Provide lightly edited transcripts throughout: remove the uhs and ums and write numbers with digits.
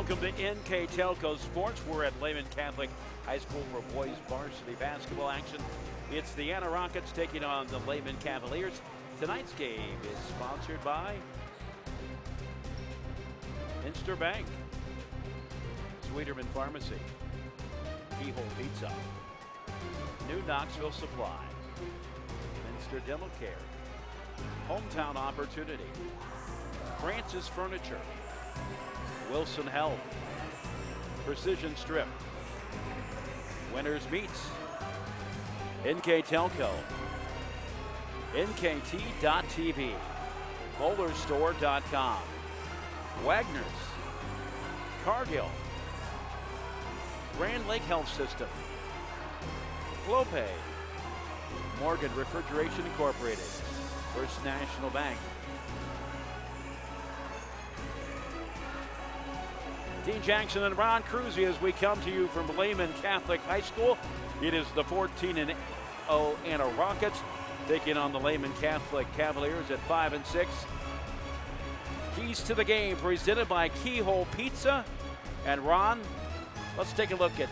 Welcome to NKTelco Sports. We're at Lehman Catholic High School for boys varsity basketball action. It's the Anna Rockets taking on the Lehman Cavaliers. Tonight's game is sponsored by Inster Bank, Sweeterman Pharmacy, Keyhole Pizza, New Knoxville Supply, Minster Dental Care, Hometown Opportunity, Francis Furniture, Wilson Health, Precision Strip, Winners Meats, NKTelco, NKT.TV, BowlerStore.com, Wagner's, Cargill, Grand Lake Health System, Clopay, Morgan Refrigeration Incorporated, First National Bank. Dean Jackson and Ron Cruzy as we come to you from Lehman Catholic High School. It is the 14-0 Anna Rockets taking on the Lehman Catholic Cavaliers at 5-6. Keys to the game presented by Keyhole Pizza. And Ron, let's take a look at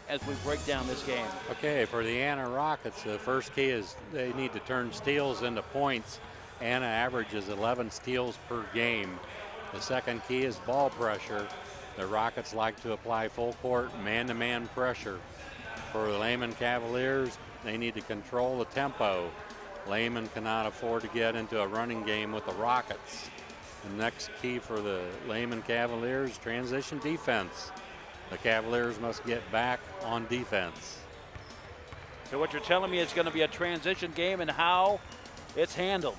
as we break down this game. Okay, for the Anna Rockets, the first key is they need to turn steals into points. Anna averages 11 steals per game. The second key is ball pressure. The Rockets like to apply full court man-to-man pressure. For the Lehman Cavaliers, they need to control the tempo. Lehman cannot afford to get into a running game with the Rockets. The next key for the Lehman Cavaliers, transition defense. The Cavaliers must get back on defense. So what you're telling me is going to be a transition game and how it's handled.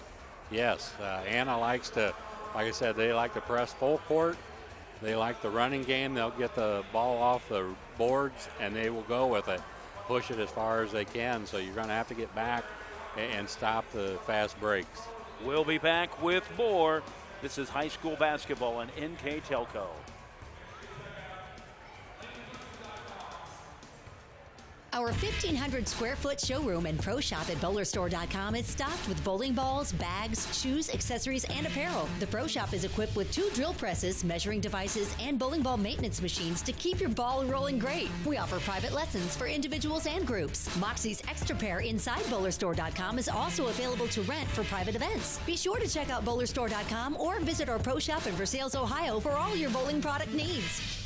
Yes, Anna likes to, like I said, they like to press full court. They like the running game. They'll get the ball off the boards and they will go with it, push it as far as they can. So you're going to have to get back and stop the fast breaks. We'll be back with more. This is high school basketball on NKTelco. Our 1,500 square foot showroom and pro shop at BowlerStore.com is stocked with bowling balls, bags, shoes, accessories, and apparel. The pro shop is equipped with 2 drill presses, measuring devices, and bowling ball maintenance machines to keep your ball rolling great. We offer private lessons for individuals and groups. Moxie's Extra Pair inside BowlerStore.com is also available to rent for private events. Be sure to check out BowlerStore.com or visit our pro shop in Versailles, Ohio for all your bowling product needs.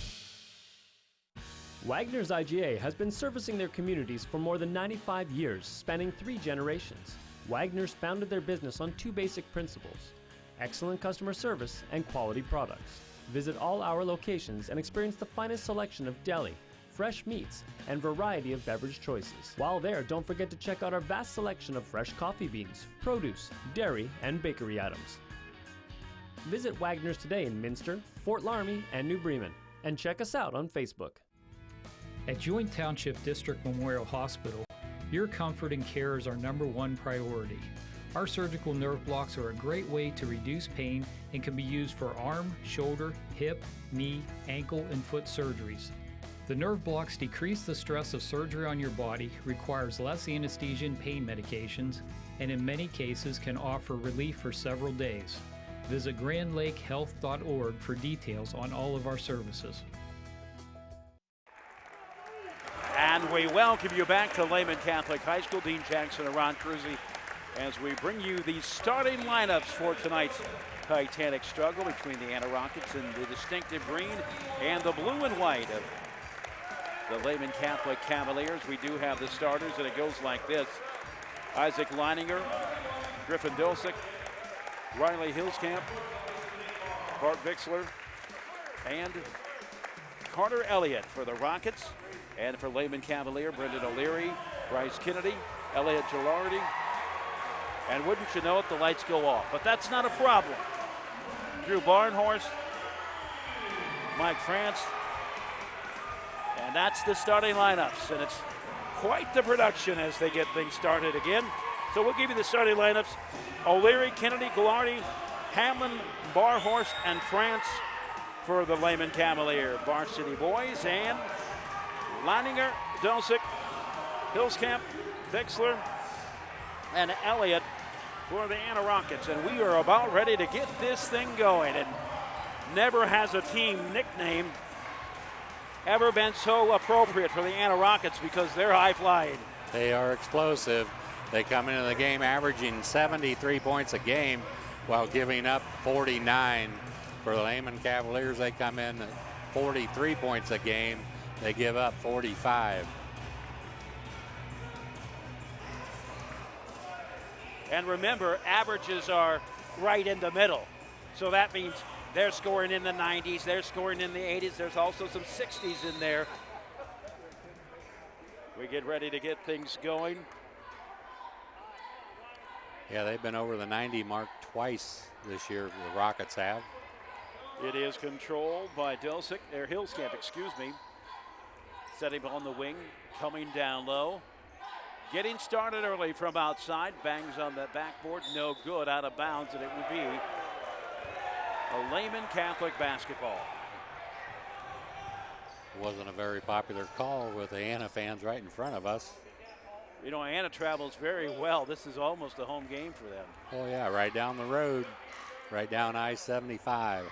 Wagner's IGA has been servicing their communities for more than 95 years, spanning 3 generations. Wagner's founded their business on 2 basic principles: excellent customer service and quality products. Visit all our locations and experience the finest selection of deli, fresh meats, and variety of beverage choices. While there, don't forget to check out our vast selection of fresh coffee beans, produce, dairy, and bakery items. Visit Wagner's today in Minster, Fort Laramie, and New Bremen, and check us out on Facebook. At Joint Township District Memorial Hospital, your comfort and care is our #1 priority. Our surgical nerve blocks are a great way to reduce pain and can be used for arm, shoulder, hip, knee, ankle, and foot surgeries. The nerve blocks decrease the stress of surgery on your body, requires less anesthesia and pain medications, and in many cases can offer relief for several days. Visit grandlakehealth.org for details on all of our services. And we welcome you back to Lehman Catholic High School. Dean Jackson and Ron Cruzy as we bring you the starting lineups for tonight's titanic struggle between the Anna Rockets and the distinctive green and the blue and white of the Lehman Catholic Cavaliers. We do have the starters, and it goes like this: Isaac Leininger, Griffin Dilsick, Riley Hillscamp, Bart Vixler, and Carter Elliott for the Rockets. And for Lehman Cavalier, Brendan O'Leary, Bryce Kennedy, Elliott Gilardi. And wouldn't you know it, the lights go off. But that's not a problem. Drew Barnhorst, Mike France. And that's the starting lineups. And it's quite the production as they get things started again. So we'll give you the starting lineups: O'Leary, Kennedy, Gilardi, Hamlin, Barhorst, and France for the Lehman Cavalier varsity boys. And Leininger, Dilsick, Hillscamp, Vixler, and Elliott for the Anna Rockets. And we are about ready to get this thing going. And never has a team nicknamed ever been so appropriate for the Anna Rockets because they're high-flying. They are explosive. They come into the game averaging 73 points a game while giving up 49. For the Lehman Cavaliers, they come in at 43 points a game. They give up 45. And remember, averages are right in the middle. So that means they're scoring in the 90s, they're scoring in the 80s. There's also some 60s in there. We get ready to get things going. Yeah, they've been over the 90 mark twice this year, the Rockets have. It is controlled by Hillscamp, Setting on the wing, coming down low. Getting started early from outside, bangs on the backboard, no good, out of bounds, and it would be a Lehman Catholic basketball. Wasn't a very popular call with the Anna fans right in front of us. You know, Anna travels very well. This is almost a home game for them. Oh yeah, right down the road, right down I-75.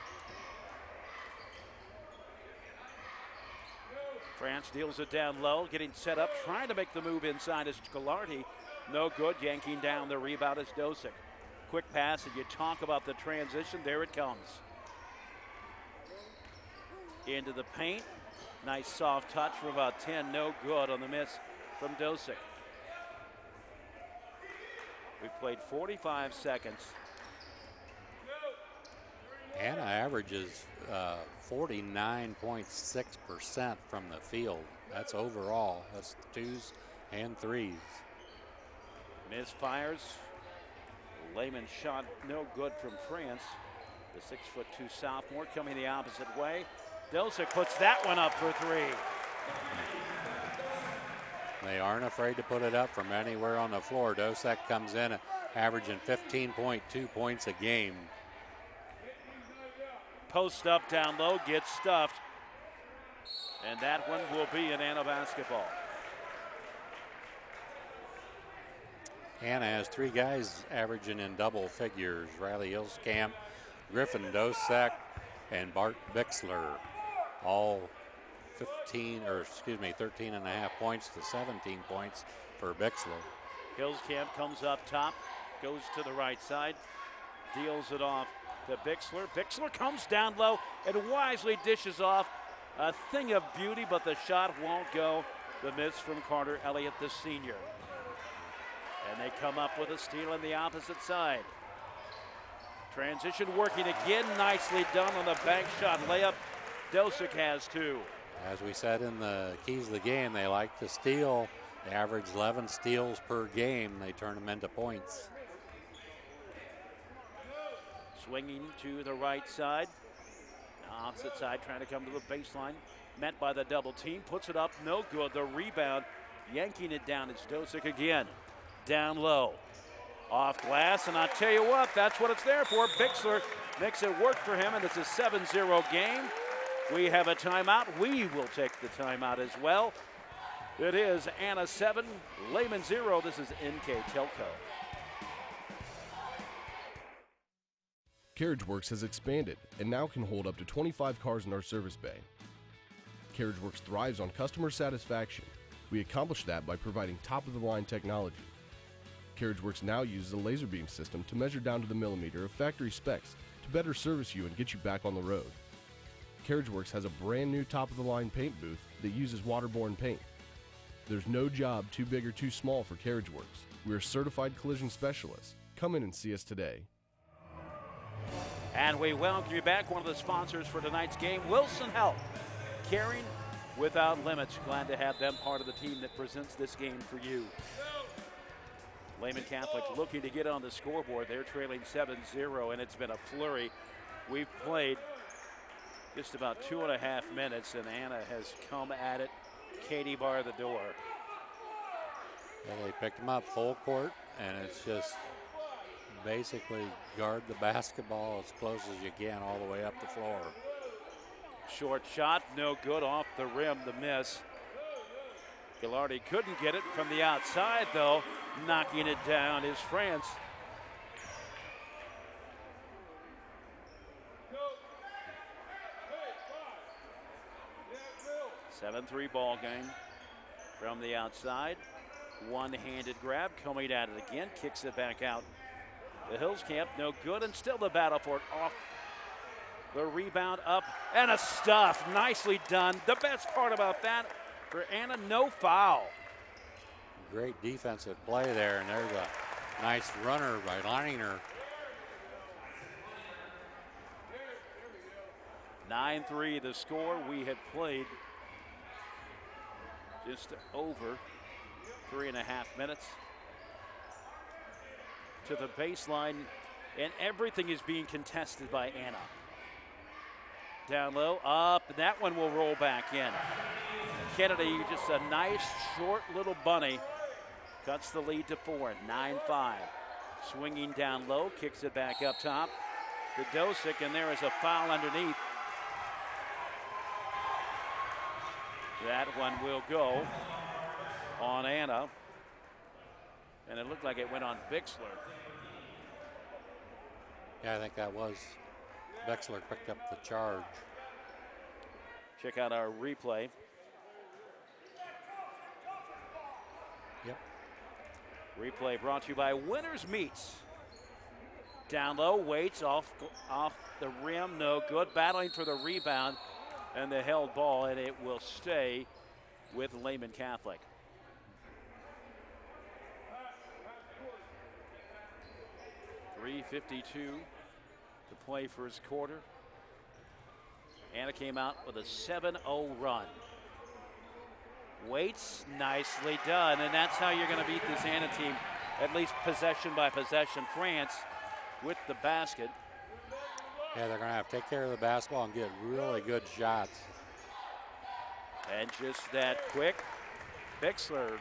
France deals it down low, getting set up, trying to make the move inside is Gilardi. No good, yanking down the rebound is Dosick. Quick pass, and you talk about the transition, there it comes. Into the paint, nice soft touch for about 10, no good on the miss from Dosick. We've played 45 seconds. Anna averages 49.6% from the field. That's overall. That's twos and threes. Misfires. Lehman shot no good from France. The 6'2" sophomore coming the opposite way. Dosick puts that one up for three. They aren't afraid to put it up from anywhere on the floor. Dosick comes in averaging 15.2 points a game. Post up down low, gets stuffed. And that one will be an Anna basketball. Anna has three guys averaging in double figures. Riley Hillscamp, Griffin Dosick, and Bart Bixler. All 13 and a half points to 17 points for Bixler. Hillscamp comes up top, goes to the right side, deals it off to Bixler. Bixler comes down low and wisely dishes off a thing of beauty, but the shot won't go. The miss from Carter Elliott, the senior. And they come up with a steal on the opposite side. Transition working again, nicely done on the bank shot layup. Dosick has two. As we said in the keys of the game, they like to steal. They average 11 steals per game. They turn them into points. Swinging to the right side. Opposite side trying to come to the baseline. Met by the double team. Puts it up, no good. The rebound, yanking it down is Dosick again. Down low. Off glass, and I tell you what, that's what it's there for. Bixler makes it work for him, and it's a 7-0 game. We have a timeout. We will take the timeout as well. It is Anna 7, Lehman 0. This is NKTelco. CarriageWorks has expanded and now can hold up to 25 cars in our service bay. CarriageWorks thrives on customer satisfaction. We accomplish that by providing top-of-the-line technology. CarriageWorks now uses a laser beam system to measure down to the millimeter of factory specs to better service you and get you back on the road. CarriageWorks has a brand new top-of-the-line paint booth that uses waterborne paint. There's no job too big or too small for CarriageWorks. We're certified collision specialists. Come in and see us today. And we welcome you back. One of the sponsors for tonight's game, Wilson Health. Caring without limits. Glad to have them part of the team that presents this game for you. Lehman Catholic looking to get on the scoreboard. They're trailing 7-0, and it's been a flurry. We've played just about 2.5 minutes, and Anna has come at it. Katie bar the door. Yeah, they picked him up full court, and it's just basically guard the basketball as close as you can all the way up the floor. Short shot, no good, off the rim, the miss. Gilardi couldn't get it from the outside, though. Knocking it down is France. 7-3 ball game from the outside. One-handed grab, coming at it again, kicks it back out. The Hills camp, no good, and still the battle for it. Off the rebound, up, and a stuff. Nicely done. The best part about that for Anna, no foul. Great defensive play there, and there's a nice runner by Leininger. 9-3 the score. We have played just over 3.5 minutes to the baseline, and everything is being contested by Anna. Down low, up, and that one will roll back in. Kennedy, just a nice short little bunny, cuts the lead to 4, 9-5. Swinging down low, kicks it back up top to Dosick, and there is a foul underneath. That one will go on Anna, and it looked like it went on Bixler. Yeah, I think that was Bixler picked up the charge. Check out our replay. Yep. Replay brought to you by Winners Meats. Down low, waits off the rim, no good. Battling for the rebound and the held ball, and it will stay with Lehman Catholic. .352 to play first quarter. Anna came out with a 7-0 run. Waits, nicely done, and that's how you're going to beat this Anna team, at least possession by possession. France with the basket. Yeah, they're going to have to take care of the basketball and get really good shots. And just that quick, Bixler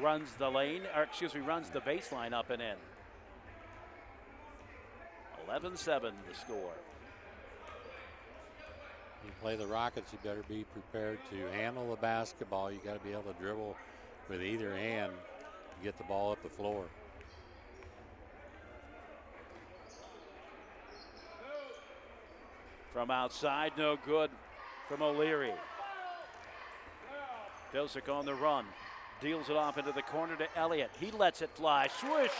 runs the lane, or excuse me, runs the baseline up and in. 11-7 the score. You play the Rockets, you better be prepared to handle the basketball. You got to be able to dribble with either hand to get the ball up the floor. From outside, no good from O'Leary. Dosick on the run, deals it off into the corner to Elliott. He lets it fly, swoosh!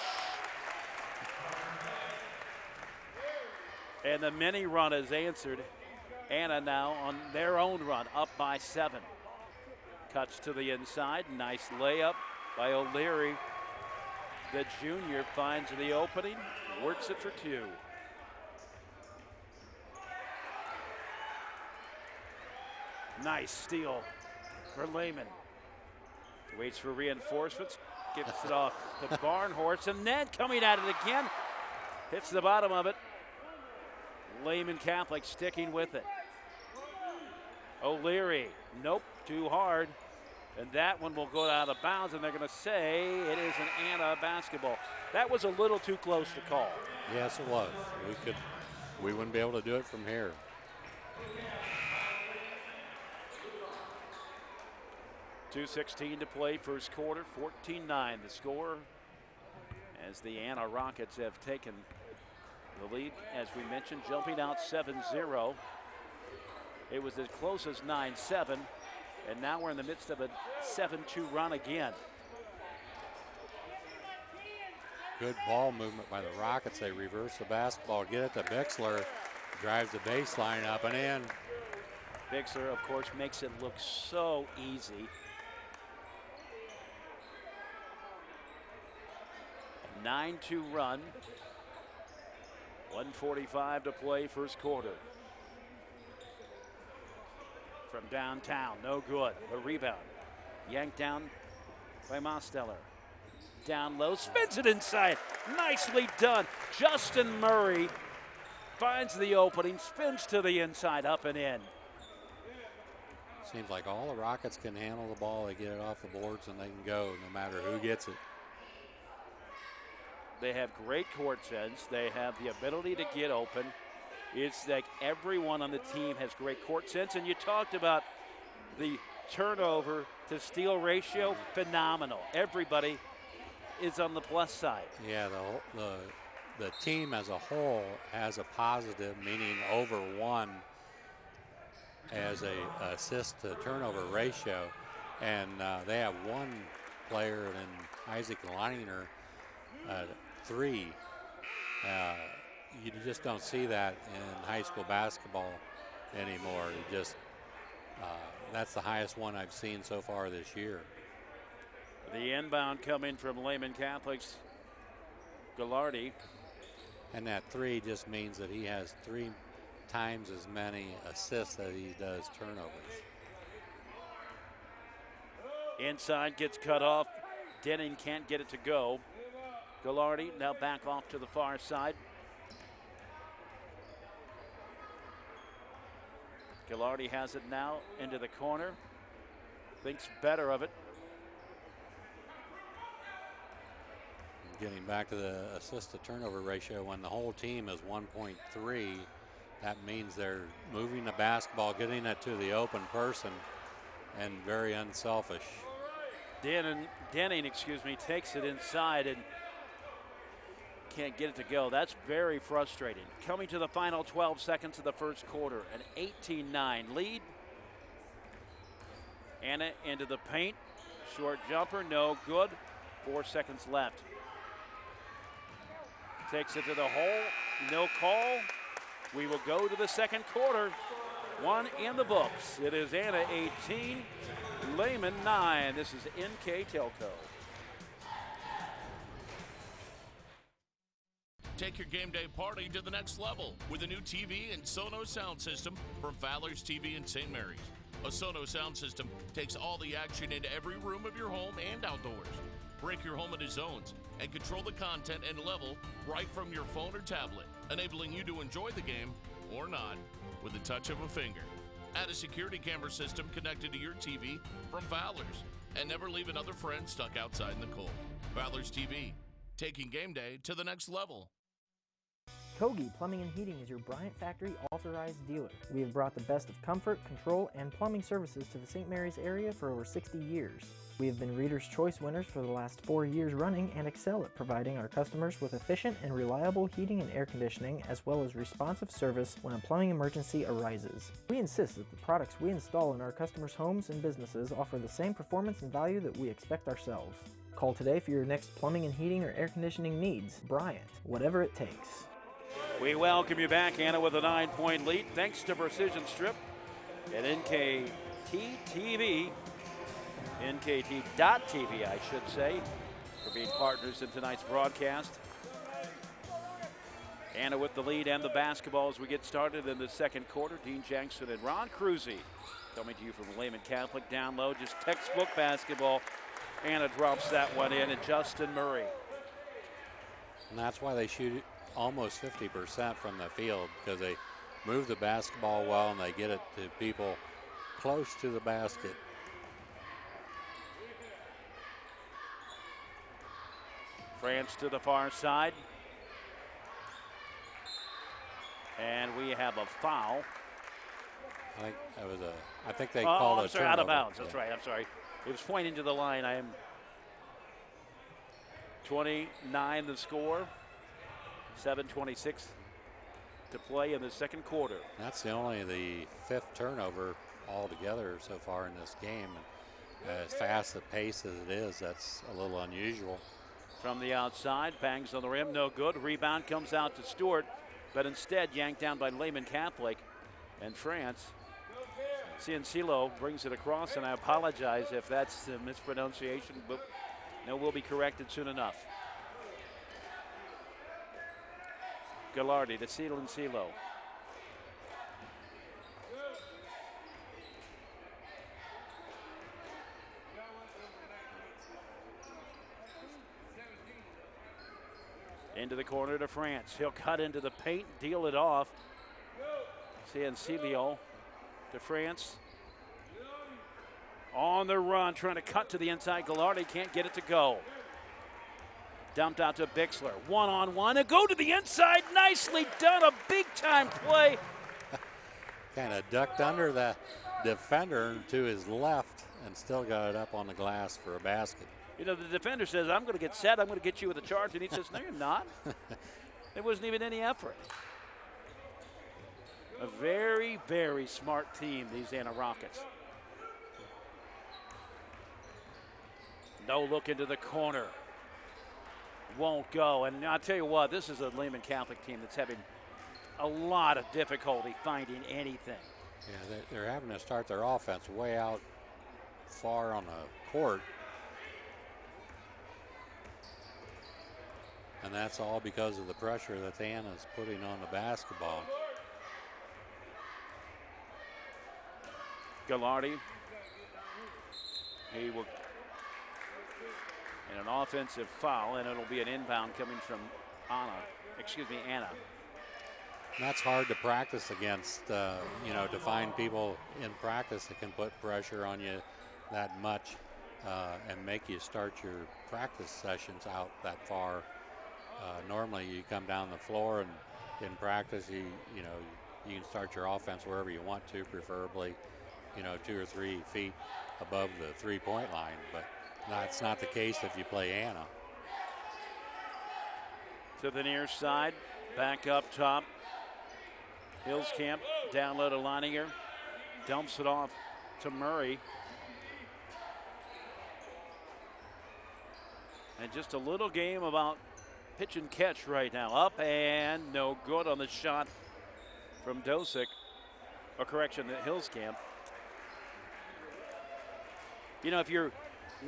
And the mini run is answered. Anna now on their own run, up by 7. Cuts to the inside, nice layup by O'Leary. The junior finds the opening, works it for 2. Nice steal for Lehman. Waits for reinforcements, gives it off to Barnhorst, and then coming at it again, hits the bottom of it. Lehman Catholic sticking with it. O'Leary, nope, too hard. And that one will go out of bounds, and they're going to say it is an Anna basketball. That was a little too close to call. Yes, it was. We wouldn't be able to do it from here. .2:16 to play first quarter, 14-9 the score, as the Anna Rockets have taken the lead, as we mentioned, jumping out 7-0. It was as close as 9-7, and now we're in the midst of a 7-2 run again. Good ball movement by the Rockets. They reverse the basketball, get it to Bixler, drives the baseline up and in. Bixler, of course, makes it look so easy. 9-2 run. 1:45 to play first quarter. From downtown, no good. The rebound, yanked down by Mosteller. Down low, spins it inside. Nicely done. Justin Murray finds the opening, spins to the inside, up and in. Seems like all the Rockets can handle the ball. They get it off the boards and they can go no matter who gets it. They have great court sense. They have the ability to get open. It's like everyone on the team has great court sense. And you talked about the turnover to steal ratio, phenomenal. Everybody is on the plus side. Yeah, the team as a whole has a positive, meaning over 1 as a assist to turnover ratio, and they have one player in Isaac Leiner, 3. You just don't see that in high school basketball anymore. You just that's the highest one I've seen so far this year. The inbound coming from Lehman Catholic's Gallardi. And that 3 just means that he has 3 times as many assists as he does turnovers. Inside gets cut off. Denning can't get it to go. Gallardi now back off to the far side. Gallardi has it now into the corner. Thinks better of it. Getting back to the assist to turnover ratio, when the whole team is 1.3, that means they're moving the basketball, getting it to the open person, and very unselfish. Denning, takes it inside and can't get it to go. That's very frustrating. Coming to the final 12 seconds of the first quarter, an 18-9 lead. Anna into the paint. Short jumper, no good. 4 seconds left. Takes it to the hole, no call. We will go to the second quarter. 1 in the books. It is Anna 18, Lehman 9. This is NKTelco. Take your game day party to the next level with a new TV and Sonos sound system from Fowler's TV in St. Mary's. A Sonos sound system takes all the action into every room of your home and outdoors. Break your home into zones and control the content and level right from your phone or tablet, enabling you to enjoy the game or not with the touch of a finger. Add a security camera system connected to your TV from Fowler's, and never leave another friend stuck outside in the cold. Fowler's TV, taking game day to the next level. Kogi Plumbing and Heating is your Bryant Factory authorized dealer. We have brought the best of comfort, control, and plumbing services to the St. Mary's area for over 60 years. We have been Reader's Choice winners for the last 4 years running and excel at providing our customers with efficient and reliable heating and air conditioning, as well as responsive service when a plumbing emergency arises. We insist that the products we install in our customers' homes and businesses offer the same performance and value that we expect ourselves. Call today for your next plumbing and heating or air conditioning needs. Bryant, whatever it takes. We welcome you back, Anna, with a 9-point lead, thanks to Precision Strip at NKT.TV, I should say, for being partners in tonight's broadcast. Anna with the lead and the basketball as we get started in the second quarter. Dean Jackson and Ron Cruzy coming to you from Lehman Catholic. Down low, just textbook basketball. Anna drops that one in, and Justin Murray. And that's why they shoot it almost 50% from the field, because they move the basketball well and they get it to people close to the basket. France to the far side. And we have a foul. I think that was I think they called it out of bounds. That's right. I'm sorry. It was pointing to the line. I am 29 the score. 7:26 to play in the second quarter. That's the 5th turnover altogether so far in this game. And as fast a pace as it is, that's a little unusual. From the outside, bangs on the rim, no good. Rebound comes out to Stewart, but instead yanked down by Lehman Catholic. And France, Ciencilo brings it across, and I apologize if that's a mispronunciation, but no, will be corrected soon enough. Gallardi to Ciencilo. Into the corner to France. He'll cut into the paint, deal it off. Ciencilo to France. On the run, trying to cut to the inside. Gallardi can't get it to go. Dumped out to Bixler. One-on-one, and go to the inside. Nicely done, a big-time play. Kind of ducked under the defender to his left and still got it up on the glass for a basket. You know, the defender says, I'm going to get set. I'm going to get you with a charge. And he says, no, you're not. There wasn't even any effort. A very, very smart team, these Anna Rockets. No look into the corner. Won't go. And I'll tell you what, this is a Lehman Catholic team that's having a lot of difficulty finding anything. Yeah, they're having to start their offense way out far on the court. And that's all because of the pressure that Anna's putting on the basketball. Gallardi. He will, and an offensive foul, and it'll be an inbound coming from Anna. And that's hard to practice against, you know, to find people in practice that can put pressure on you that much and make you start your practice sessions out that far. Normally you come down the floor and in practice you know you can start your offense wherever you want to, preferably 2 or 3 feet above the 3-point line, but that's not the case if you play Anna. To the near side, back up top. Hillscamp down low to Leininger, dumps it off to Murray. And just a little game about pitch and catch right now. Up and no good on the shot from Dosick. Or correction, Hillscamp. You know, if you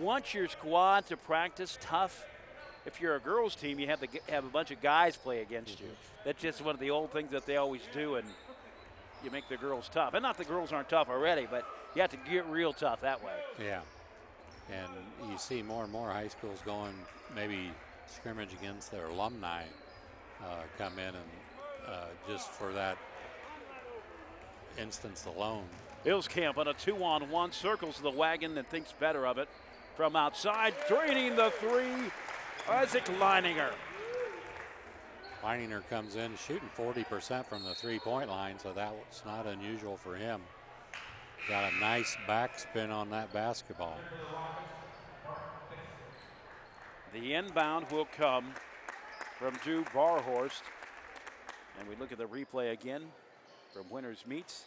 want your squad to practice tough, if you're a girls team, you have to have a bunch of guys play against you. That's just one of the old things that they always do, and you make the girls tough. And not the girls aren't tough already, but you have to get real tough that way. Yeah, and you see more and more high schools going maybe scrimmage against their alumni come in and just for that instance alone. Hillscamp on a 2-on-1, circles the wagon and thinks better of it. From outside, draining the three, Isaac Leininger. Leininger comes in shooting 40% from the 3-point line, so that's not unusual for him. Got a nice backspin on that basketball. The inbound will come from Drew Barhorst. And we look at the replay again from Winners Meets.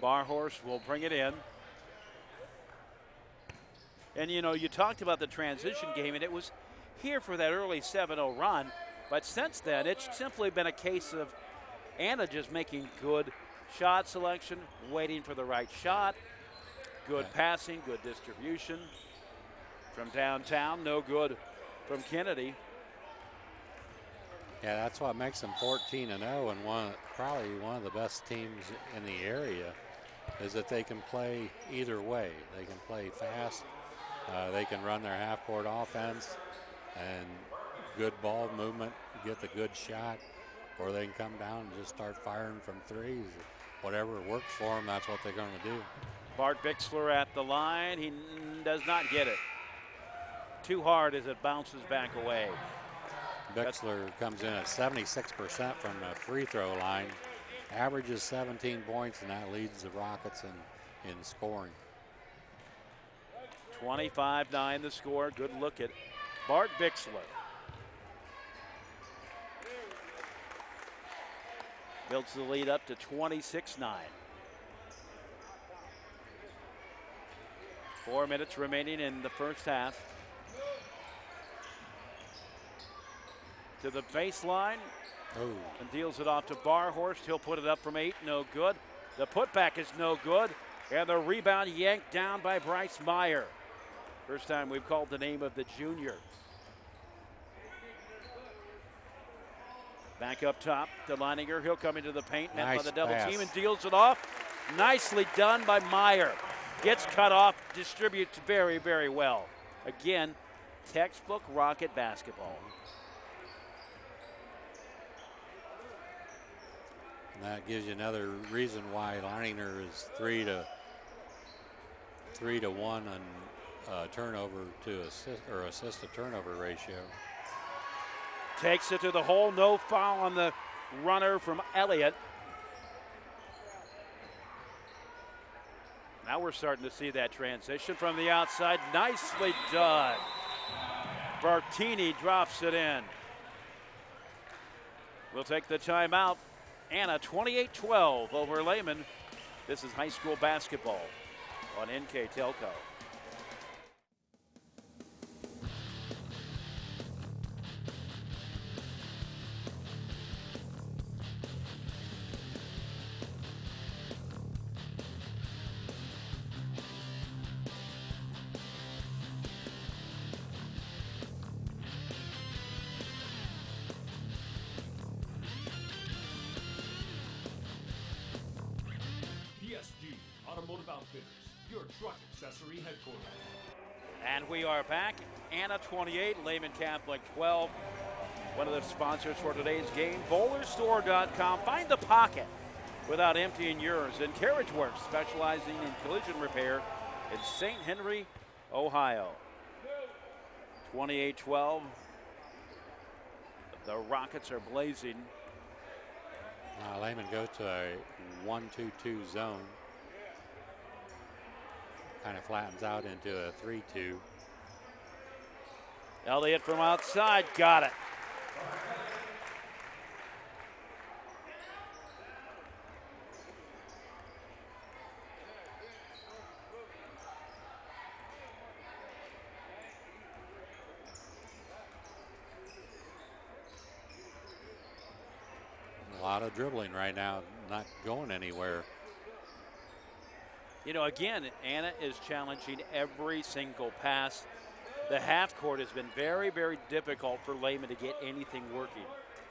Barhorst will bring it in. And you know, you talked about the transition game, and it was here for that early 7-0 run, but since then it's simply been a case of Anna just making good shot selection, waiting for the right shot, good passing, good distribution from downtown, no good from Kennedy. Yeah, that's what makes them 14-0 and probably one of the best teams in the area, is that they can play either way. They can play fast, they can run their half-court offense and good ball movement, get the good shot, or they can come down and just start firing from threes. Whatever works for them, that's what they're going to do. Bart Bixler at the line. He does not get it. Too hard as it bounces back away. Bixler comes in at 76% from the free throw line, averages 17 points, and that leads the Rockets in scoring. 25-9 the score. Good look at Bart Bixler. Builds the lead up to 26-9. 4 minutes remaining in the first half. To the baseline. And deals it off to Barhorst. He'll put it up from 8, no good. The putback is no good. And the rebound yanked down by Bryce Meyer. First time we've called the name of the junior. Back up top to Leininger. He'll come into the paint, met by the double team, and deals it off. Nicely done by Meyer. Gets cut off, distributes very, very well. Again, textbook Rocket basketball. And that gives you another reason why Leininger is 3-1 on turnover to assist to turnover ratio. Takes it to the hole, no foul on the runner from Elliott. Now we're starting to see that transition from the outside. Nicely done. Bartini drops it in. We'll take the timeout. Anna 28-12 over Lehman. This is high school basketball on NKTelco. Automotive Outfitters, your truck accessory headquarters. And we are back. Anna 28, Lehman Catholic 12. One of the sponsors for today's game, BowlerStore.com. Find the pocket without emptying yours. And Carriage Works, specializing in collision repair in St. Henry, Ohio. 28-12. The Rockets are blazing. Lehman goes to a 1-2-2 zone. Kind of flattens out into a 3-2. Elliott from outside, got it. A lot of dribbling right now, not going anywhere. You know, again, Anna is challenging every single pass. The half court has been very, very difficult for Lehman to get anything working.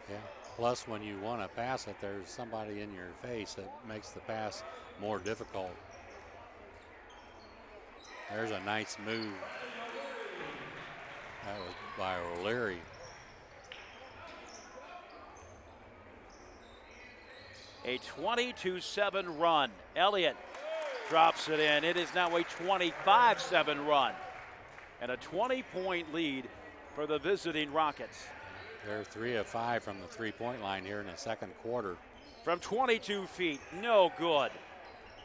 Yeah. Plus, when you want to pass it, there's somebody in your face that makes the pass more difficult. There's a nice move. That was by O'Leary. A 22-7 run. Elliott drops it in. It is now a 25-7 run and a 20-point lead for the visiting Rockets. They're 3 of 5 from the three-point line here in the second quarter. From 22 feet, no good.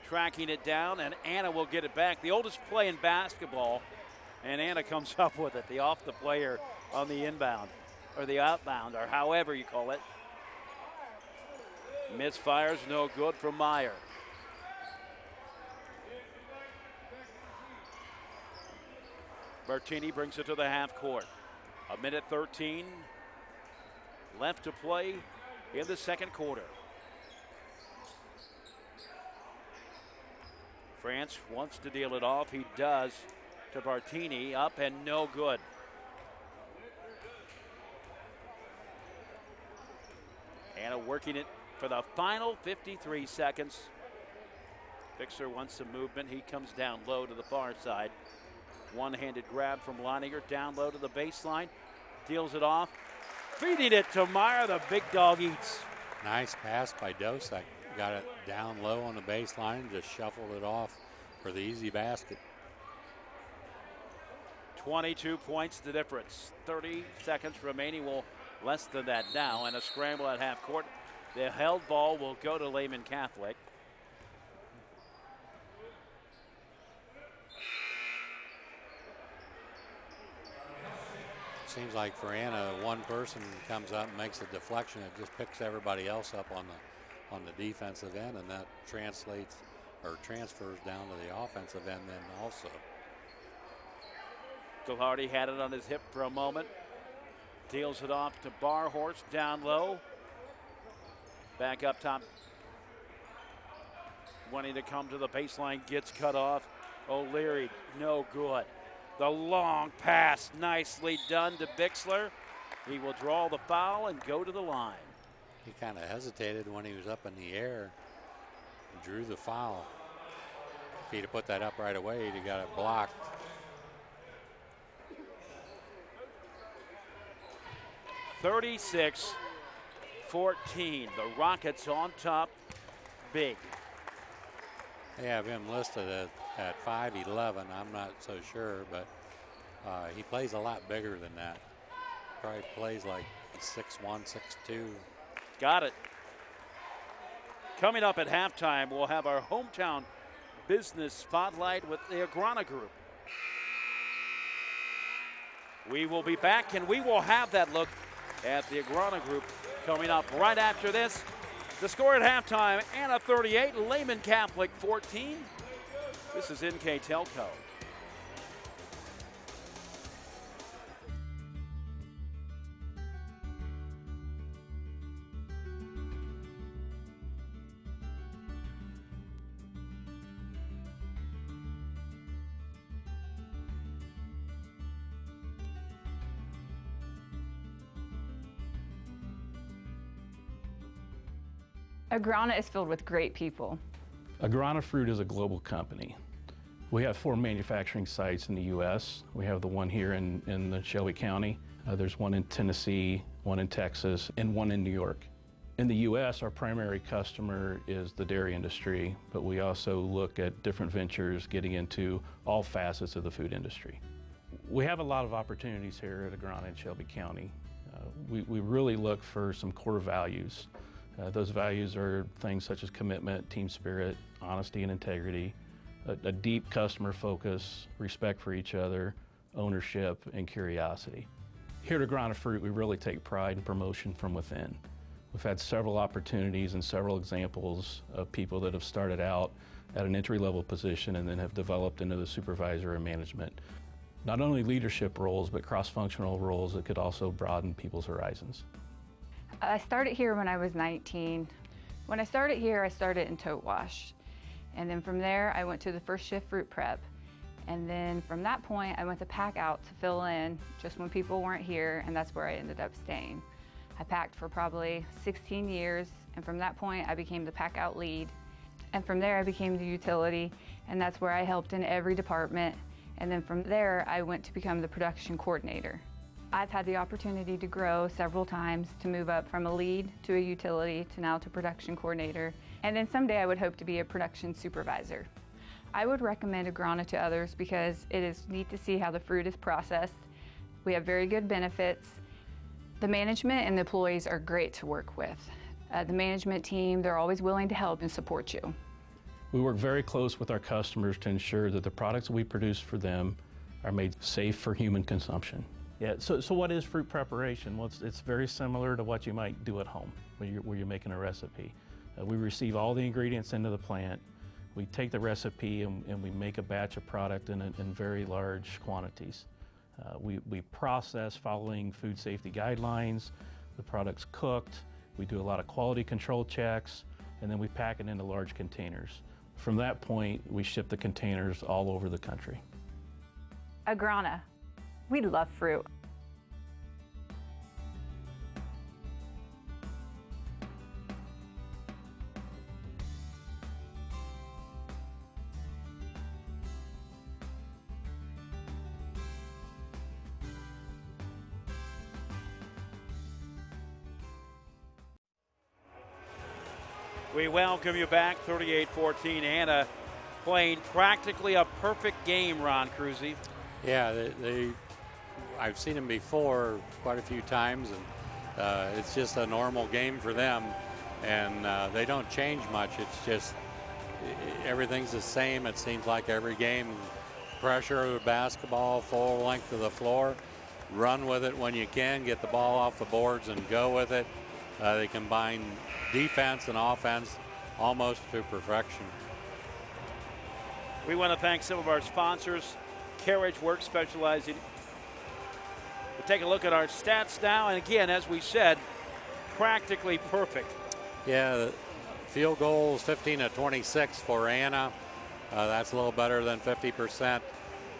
Tracking it down, and Anna will get it back. The oldest play in basketball, and Anna comes up with it. The off the player on the inbound, or the outbound, or however you call it. Misfires, no good from Meyer. Bartini brings it to the half court. 1:13 left to play in the second quarter. France wants to deal it off. He does to Bartini. Up and no good. Anna working it for the final 53 seconds. Fixer wants some movement. He comes down low to the far side. One-handed grab from Leininger, down low to the baseline, deals it off, feeding it to Meyer. The big dog eats. Nice pass by Dosek. Got it down low on the baseline, just shuffled it off for the easy basket. 22 points the difference. 30 seconds remaining. Well, less than that now, and a scramble at half court. The held ball will go to Lehman Catholic. Seems like for Anna, one person comes up and makes a deflection. It just picks everybody else up on the defensive end, and that translates or transfers down to the offensive end then also. Gilhardy had it on his hip for a moment. Deals it off to Barhorst down low. Back up top. Wanting to come to the baseline, gets cut off. O'Leary, no good. The long pass, nicely done to Bixler. He will draw the foul and go to the line. He kind of hesitated when he was up in the air. Drew the foul. If he'd have put that up right away, he'd have got it blocked. (36-14). The Rockets on top, big. They have him listed at 5'11". I'm not so sure, but he plays a lot bigger than that. Probably plays like 6'1", 6'2". Got it. Coming up at halftime, we'll have our hometown business spotlight with the Agrana Group. We will be back, and we will have that look at the Agrana Group coming up right after this. The score at halftime, Anna 38, Lehman Catholic 14. This is NKTelco. Agrana is filled with great people. Agrana Fruit is a global company. We have 4 manufacturing sites in the U.S. We have the one here in the Shelby County. There's one in Tennessee, one in Texas, and one in New York. In the U.S., our primary customer is the dairy industry, but we also look at different ventures getting into all facets of the food industry. We have a lot of opportunities here at Agrana in Shelby County. We really look for some core values. Those values are things such as commitment, team spirit, honesty and integrity, a deep customer focus, respect for each other, ownership, and curiosity. Here at Agrana Fruit, we really take pride in promotion from within. We've had several opportunities and several examples of people that have started out at an entry-level position and then have developed into the supervisor and management. Not only leadership roles, but cross-functional roles that could also broaden people's horizons. I started here when I was 19. When I started here, I started in tote wash. And then from there, I went to the first shift fruit prep. And then from that point, I went to pack out to fill in just when people weren't here, and that's where I ended up staying. I packed for probably 16 years, and from that point, I became the pack out lead. And from there, I became the utility, and that's where I helped in every department. And then from there, I went to become the production coordinator. I've had the opportunity to grow several times, to move up from a lead to a utility to now to production coordinator. And then someday I would hope to be a production supervisor. I would recommend Agrana to others because it is neat to see how the fruit is processed. We have very good benefits. The management and the employees are great to work with. The management team, they're always willing to help and support you. We work very close with our customers to ensure that the products we produce for them are made safe for human consumption. Yeah, so what is fruit preparation? Well, it's very similar to what you might do at home where you're making a recipe. We receive all the ingredients into the plant. We take the recipe and we make a batch of product in very large quantities. We process following food safety guidelines. The product's cooked. We do a lot of quality control checks, and then we pack it into large containers. From that point, we ship the containers all over the country. Agrana, we love fruit. We welcome you back, 38-14. Anna playing practically a perfect game, Ron Cruzy. Yeah, I've seen them before quite a few times, and it's just a normal game for them, and they don't change much. It's just everything's the same. It seems like every game. Pressure of the basketball, full length of the floor, run with it when you can, get the ball off the boards and go with it. They combine defense and offense almost to perfection. We want to thank some of our sponsors. Carriage Works, specializing. We'll take a look at our stats now, and again, as we said, practically perfect. Yeah, the field goals 15 of 26 for Anna. That's a little better than 50%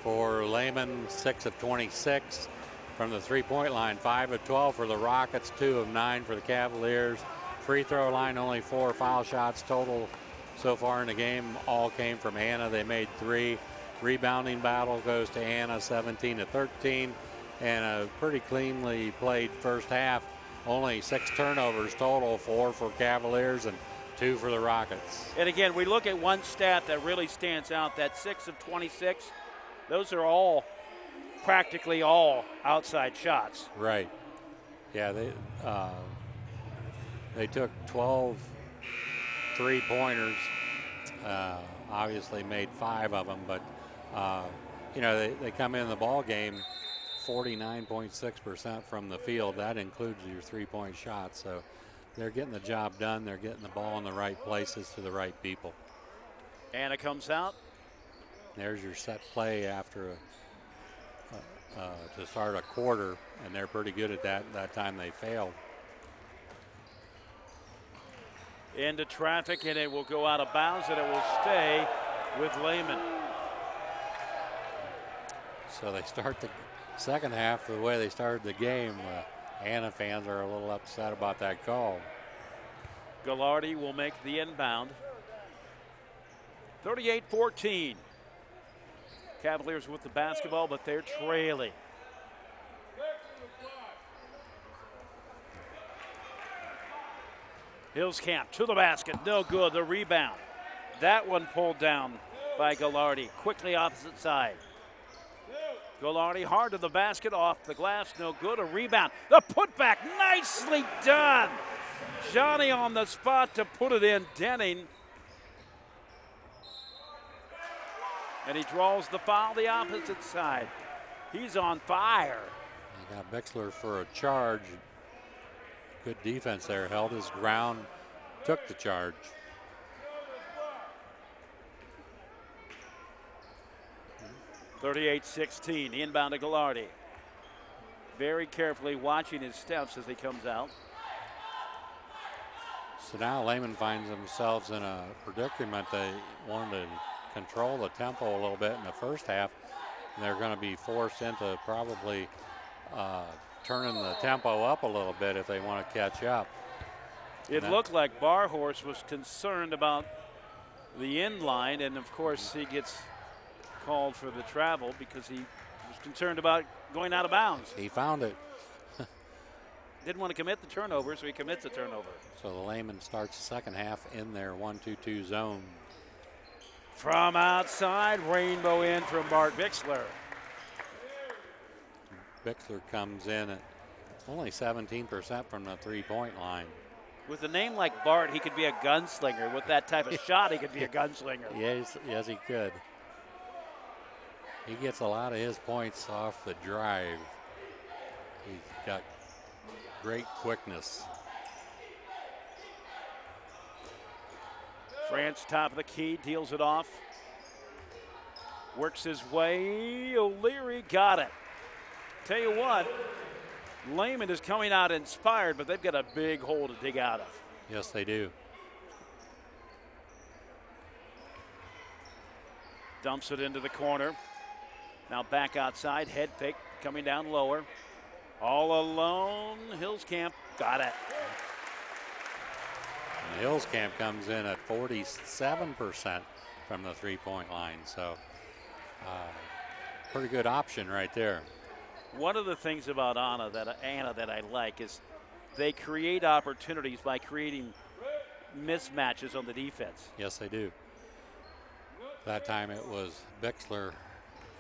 for Lehman. 6 of 26 from the three-point line. 5 of 12 for the Rockets. 2 of 9 for the Cavaliers. Free throw line, only 4 foul shots total so far in the game. All came from Anna. They made 3. Rebounding battle goes to Anna, 17 to 13, and a pretty cleanly played first half. Only 6 turnovers total, 4 for Cavaliers and 2 for the Rockets. And again, we look at one stat that really stands out, that 6 of 26. Those are all, practically all outside shots. Right. Yeah, they took 12 three-pointers. obviously made 5 of them, but you know, they come in the ball game 49.6% from the field. That includes your 3-point shots. So they're getting the job done. They're getting the ball in the right places to the right people. Anna comes out. There's your set play after to start a quarter, and they're pretty good at that. That time they failed. Into traffic, and it will go out of bounds, and it will stay with Lehman. So they start the second half the way they started the game. Anna fans are a little upset about that call. Gallardi will make the inbound. 38-14. Cavaliers with the basketball, but they're trailing. Hillscamp to the basket, no good, the rebound. That one pulled down by Gallardi, quickly opposite side. Gallardi hard to the basket, off the glass, no good, a rebound. The putback, nicely done. Johnny on the spot to put it in, Denning. And he draws the foul the opposite side. He's on fire. They got Bixler for a charge. Good defense there, held his ground, took the charge. (38-16), inbound to Gallardi. Very carefully watching his steps as he comes out. So now Lehman finds themselves in a predicament. They wanted to control the tempo a little bit in the first half, and they're going to be forced into probably turning the tempo up a little bit if they want to catch up. It looked like Barhorse was concerned about the end line, and of course he gets called for the travel because he was concerned about going out of bounds. He found it. Didn't want to commit the turnover, so he commits the turnover. So the Lehman starts the second half in their 1-2-2 zone. From outside, rainbow in from Bart Bixler. Bixler comes in at only 17% from the 3-point line. With a name like Bart, he could be a gunslinger. With that type of shot, he could be a gunslinger. Yes, he could. He gets a lot of his points off the drive. He's got great quickness. France, top of the key, deals it off. Works his way. O'Leary got it. Tell you what, Lehman is coming out inspired, but they've got a big hole to dig out of. Yes, they do. Dumps it into the corner. Now back outside, head fake coming down lower. All alone, Hillscamp got it. And Hillscamp comes in at 47% from the 3-point line, so pretty good option right there. One of the things about Anna that I like is they create opportunities by creating mismatches on the defense. Yes, they do. That time it was Bixler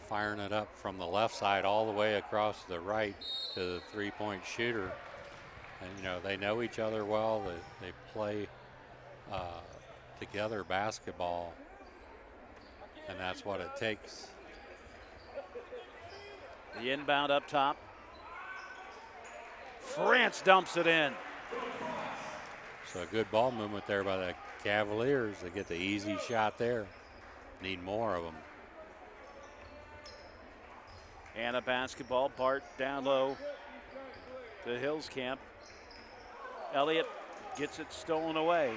firing it up from the left side all the way across to the right to the 3-point shooter. And, you know, they know each other well. They play together basketball, and that's what it takes. The inbound up top. France dumps it in. So a good ball movement there by the Cavaliers. They get the easy shot there. Need more of them. Anna basketball. Bart down low to Hillscamp. Elliott gets it stolen away.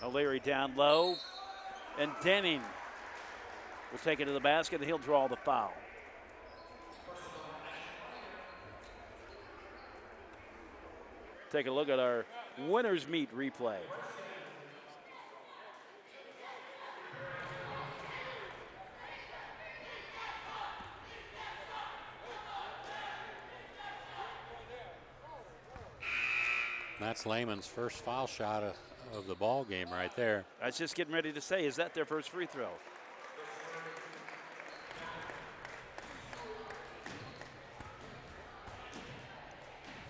O'Leary down low. And Denning will take it to the basket, and he'll draw the foul. Take a look at our winners meet replay. That's Lehman's first foul shot of the ball game right there. I was just getting ready to say, is that their first free throw?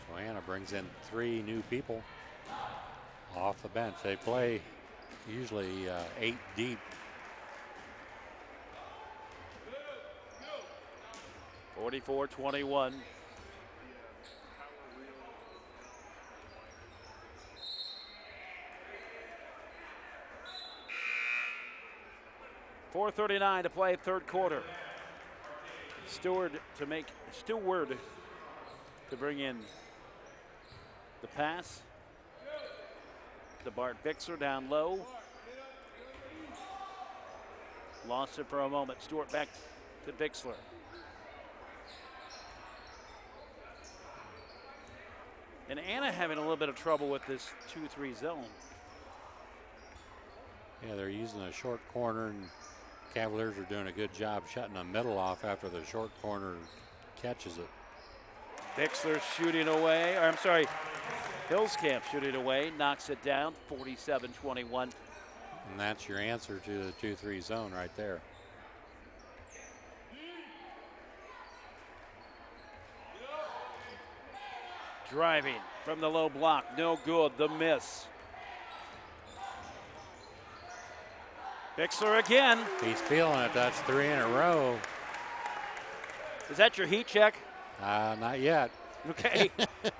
So Anna brings in 3 new people off the bench. They play usually 8 deep. 44-21. .439 to play, third quarter. Stewart to bring in the pass to Bart Bixler down low. Lost it for a moment. Stewart back to Bixler. And Anna having a little bit of trouble with this 2-3 zone. Yeah, they're using a short corner, and Cavaliers are doing a good job shutting the middle off after the short corner catches it. Bixler shooting away, or I'm sorry, Hillscamp shooting away, knocks it down, 47-21. And that's your answer to the 2-3 zone right there. Driving from the low block, no good, the miss. Bixler again. He's feeling it, that's 3 in a row. Is that your heat check? Not yet. Okay,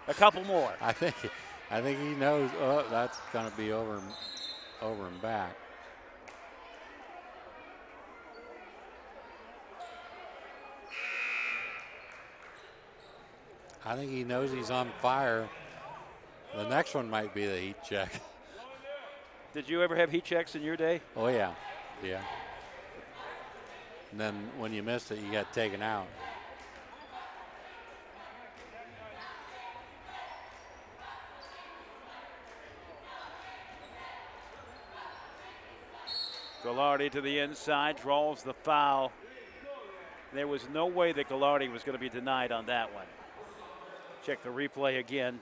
a couple more. I think he knows, oh, that's gonna be over and back. I think he knows he's on fire. The next one might be the heat check. Did you ever have heat checks in your day? Oh yeah, yeah. And then when you missed it, you got taken out. Gallardi to the inside, draws the foul. There was no way that Gallardi was going to be denied on that one. Check the replay again.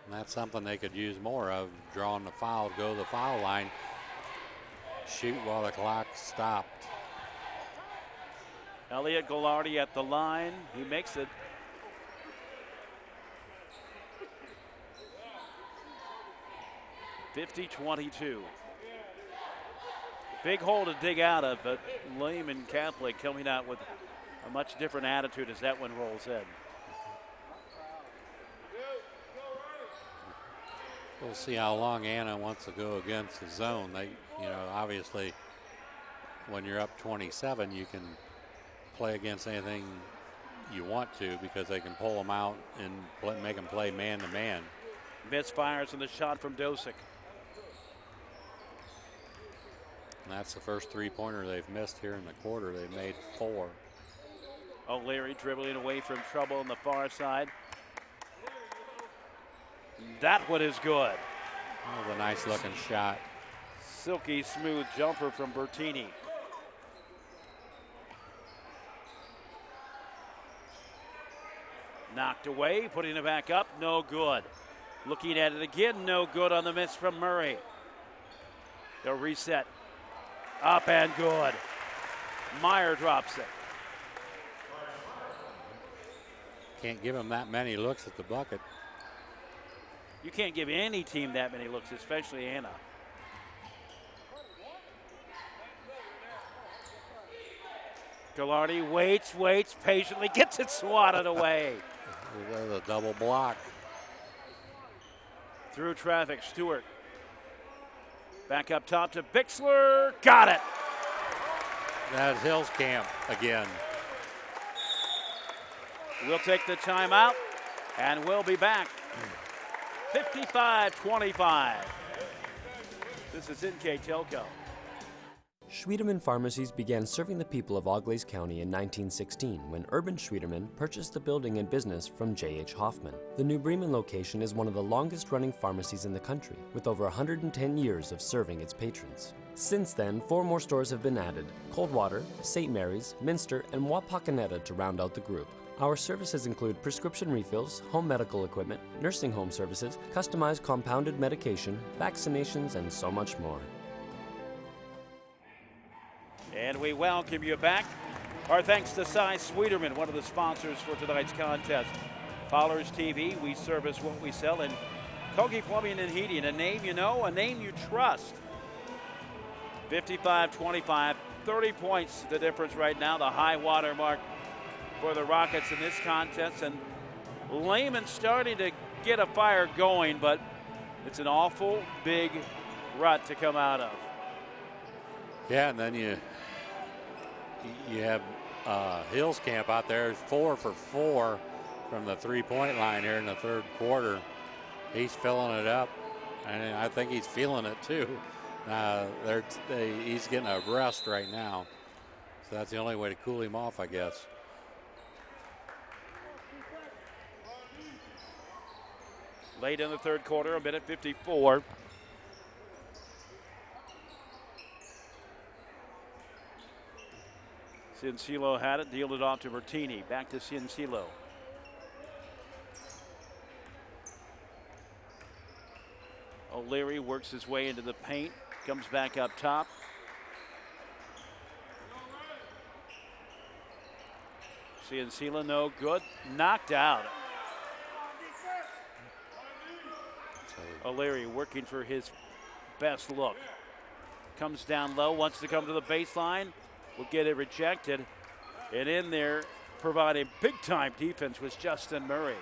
And that's something they could use more of, drawing the foul, go to the foul line, shoot while the clock stopped. Elliot Gallardi at the line, he makes it. (50-22). Big hole to dig out of, but Lehman Catholic coming out with a much different attitude as that one rolls in. We'll see how long Anna wants to go against the zone. They, obviously when you're up 27, you can play against anything you want to because they can pull them out and make them play man to man. Misfires on the shot from Dosick. And that's the first three-pointer they've missed here in the quarter. They've made 4. O'Leary dribbling away from trouble on the far side. That one is good. That was a nice looking shot. Silky smooth jumper from Bertini. Knocked away, putting it back up, no good. Looking at it again, no good on the miss from Murray. They'll reset. Up and good. Meyer drops it. Can't give him that many looks at the bucket. You can't give any team that many looks, especially Anna. Gallardi waits, patiently, gets it swatted away. The double block. Through traffic, Stewart. Back up top to Bixler, got it. That's Hillscamp again. We'll take the timeout, and we'll be back. 55-25. This is NKTelco. Schwiedemann Pharmacies began serving the people of Auglaize County in 1916 when Urban Schwiedemann purchased the building and business from J.H. Hoffman. The New Bremen location is one of the longest-running pharmacies in the country, with over 110 years of serving its patrons. Since then, 4 more stores have been added: Coldwater, St. Mary's, Minster, and Wapakoneta to round out the group. Our services include prescription refills, home medical equipment, nursing home services, customized compounded medication, vaccinations, and so much more. And we welcome you back. Our thanks to Cy Sweeterman, one of the sponsors for tonight's contest. Fowler's TV, we service what we sell, and Kogi Plumbing and Heating, a name you know, a name you trust. 55-25, 30 points the difference right now, the high water mark for the Rockets in this contest. And Lehman starting to get a fire going, but it's an awful big rut to come out of. Yeah, and then you have Hills Camp out there, 4 for 4 from the three-point line here in the third quarter. He's filling it up, and I think he's feeling it too. He's getting a rest right now, so that's the only way to cool him off, I guess. Late in the third quarter, a minute 54. Ciancillo had it, dealed it off to Bertini. Back to Ciancillo. O'Leary works his way into the paint, comes back up top. Ciancillo no good, knocked out. O'Leary working for his best look. Comes down low, wants to come to the baseline, will get it rejected. And in there, providing big time defense was Justin Murray.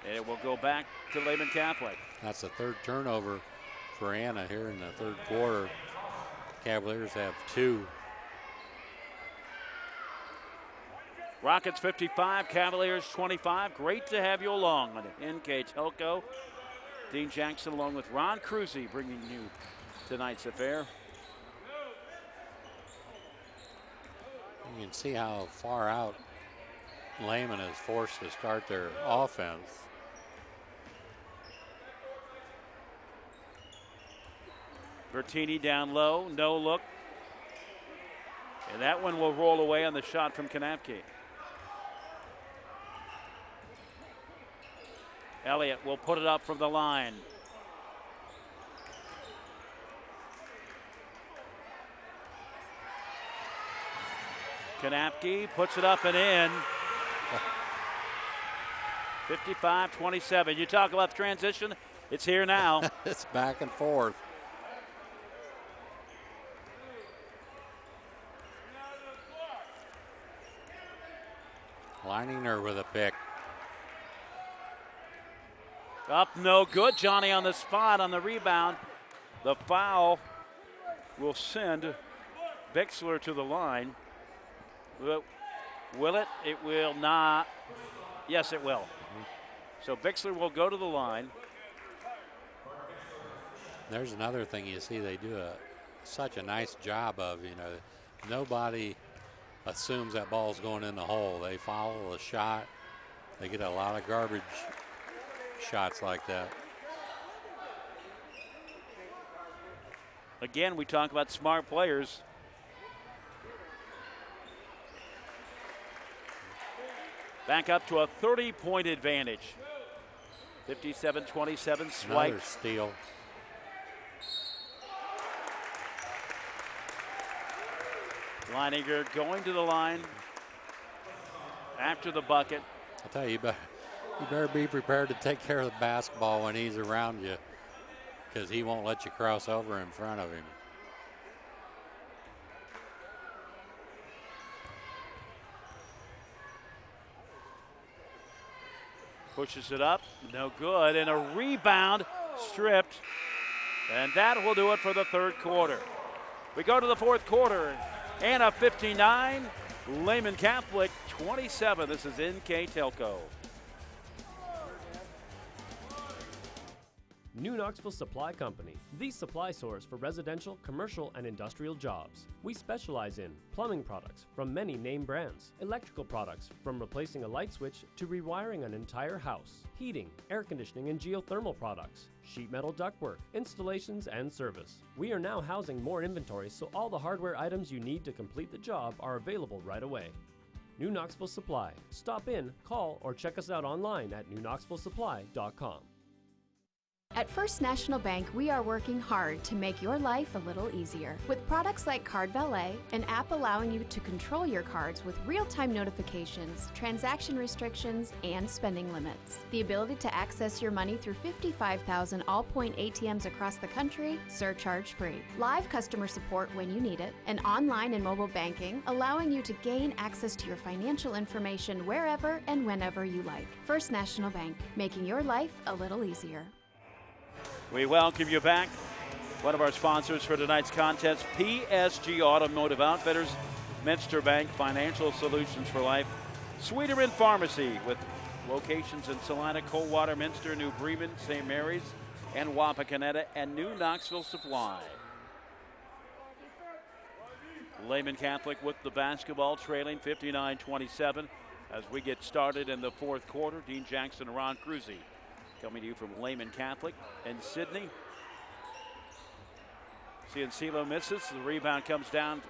And it will go back to Lehman Catholic. That's the third turnover for Anna here in the third quarter. Cavaliers have 2. Rockets 55, Cavaliers 25. Great to have you along on NKTelco. Dean Jackson along with Ron Cruzy bringing you tonight's affair. You can see how far out Lehman is forced to start their offense. Bertini down low, no look. And that one will roll away on the shot from Kanapke. Elliott will put it up from the line. Kanapke puts it up and in. 55-27. You talk about transition, it's here now. It's back and forth. Leininger with a pick. Up, no good. Johnny on the spot on the rebound. The foul will send Bixler to the line. Will it? It will not. Yes, it will. So Bixler will go to the line. There's another thing you see they do such a nice job of, nobody assumes that ball's going in the hole. They follow the shot. They get a lot of garbage shots like that. Again, we talk about smart players. Back up to a 30-point advantage. 57-27 swipe. Another steal. Leininger going to the line after the bucket. I tell you, you better be prepared to take care of the basketball when he's around you, because he won't let you cross over in front of him. Pushes it up, no good, and a rebound stripped. And that will do it for the third quarter. We go to the fourth quarter. Anna 59, Lehman Catholic 27. This is NKTelco. New Knoxville Supply Company, the supply source for residential, commercial, and industrial jobs. We specialize in plumbing products from many name brands, electrical products from replacing a light switch to rewiring an entire house, heating, air conditioning, and geothermal products, sheet metal ductwork, installations, and service. We are now housing more inventory, so all the hardware items you need to complete the job are available right away. New Knoxville Supply. Stop in, call, or check us out online at newknoxvillesupply.com. At First National Bank, we are working hard to make your life a little easier. With products like Card Valet, an app allowing you to control your cards with real-time notifications, transaction restrictions, and spending limits. The ability to access your money through 55,000 all-point ATMs across the country, surcharge-free. Live customer support when you need it, and online and mobile banking, allowing you to gain access to your financial information wherever and whenever you like. First National Bank, making your life a little easier. We welcome you back. One of our sponsors for tonight's contest, PSG Automotive Outfitters, Minster Bank, Financial Solutions for Life, Sweeterman Pharmacy with locations in Salina, Coldwater, Minster, New Bremen, St. Mary's, and Wapakoneta, and New Knoxville Supply. Lehman Catholic with the basketball, trailing 59-27 as we get started in the fourth quarter. Dean Jackson and Ron Cruzy coming to you from Lehman Catholic in Sydney. Ciancillo misses. The rebound comes down.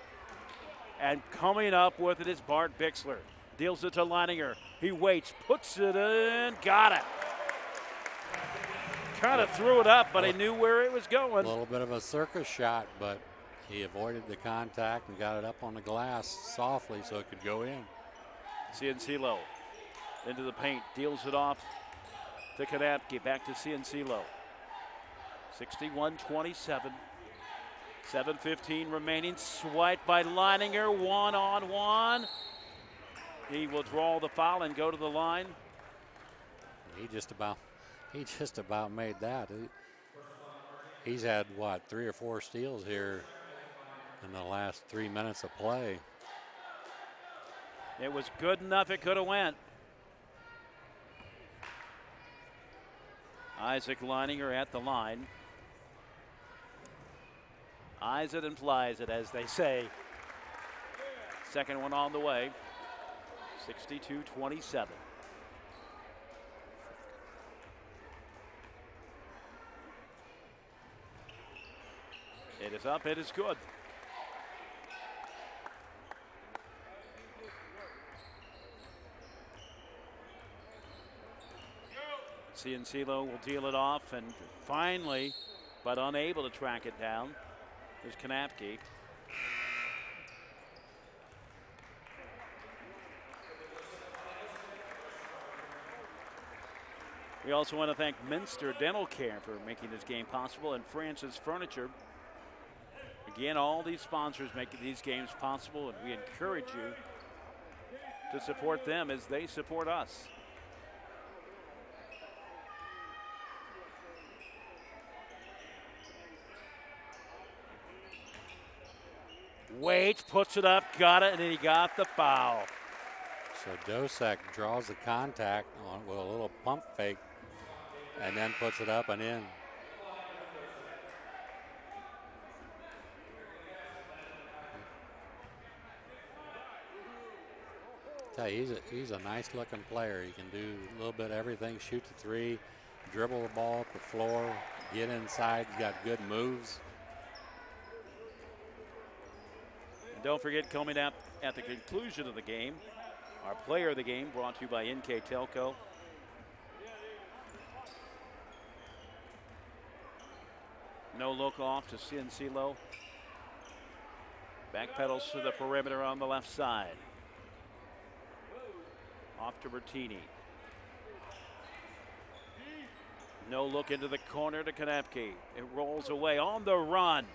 And coming up with it is Bart Bixler. Deals it to Leininger. He waits, puts it in, got it. Kind of threw it up, but he knew where it was going. A little bit of a circus shot, but he avoided the contact and got it up on the glass softly so it could go in. Ciancillo into the paint, deals it off to Kanapke, back to Ciancillo. 61-27. 7:15 remaining. Swipe by Leininger, one-on-one. He will draw the foul and go to the line. He just about made that. He's had, what, 3 or 4 steals here in the last 3 minutes of play. It was good enough, it could have went. Isaac Leininger at the line. Eyes it and flies it, as they say. Second one on the way. 62-27. It is up, it is good. Ciancillo will deal it off, and finally, but unable to track it down, is Kanapke. We also want to thank Minster Dental Care for making this game possible, and Francis Furniture. Again, all these sponsors making these games possible, and we encourage you to support them as they support us. Waits, puts it up, got it, and then he got the foul. So Dosek draws the contact on with a little pump fake and then puts it up and in. Tell you, he's a nice looking player. He can do a little bit of everything, shoot the three, dribble the ball up the floor, get inside, he's got good moves. And don't forget, coming up at the conclusion of the game, our player of the game brought to you by NKTelco. No look off to Ciancillo. Backpedals to the perimeter on the left side. Off to Bertini. No look into the corner to Kanapke. It rolls away on the run.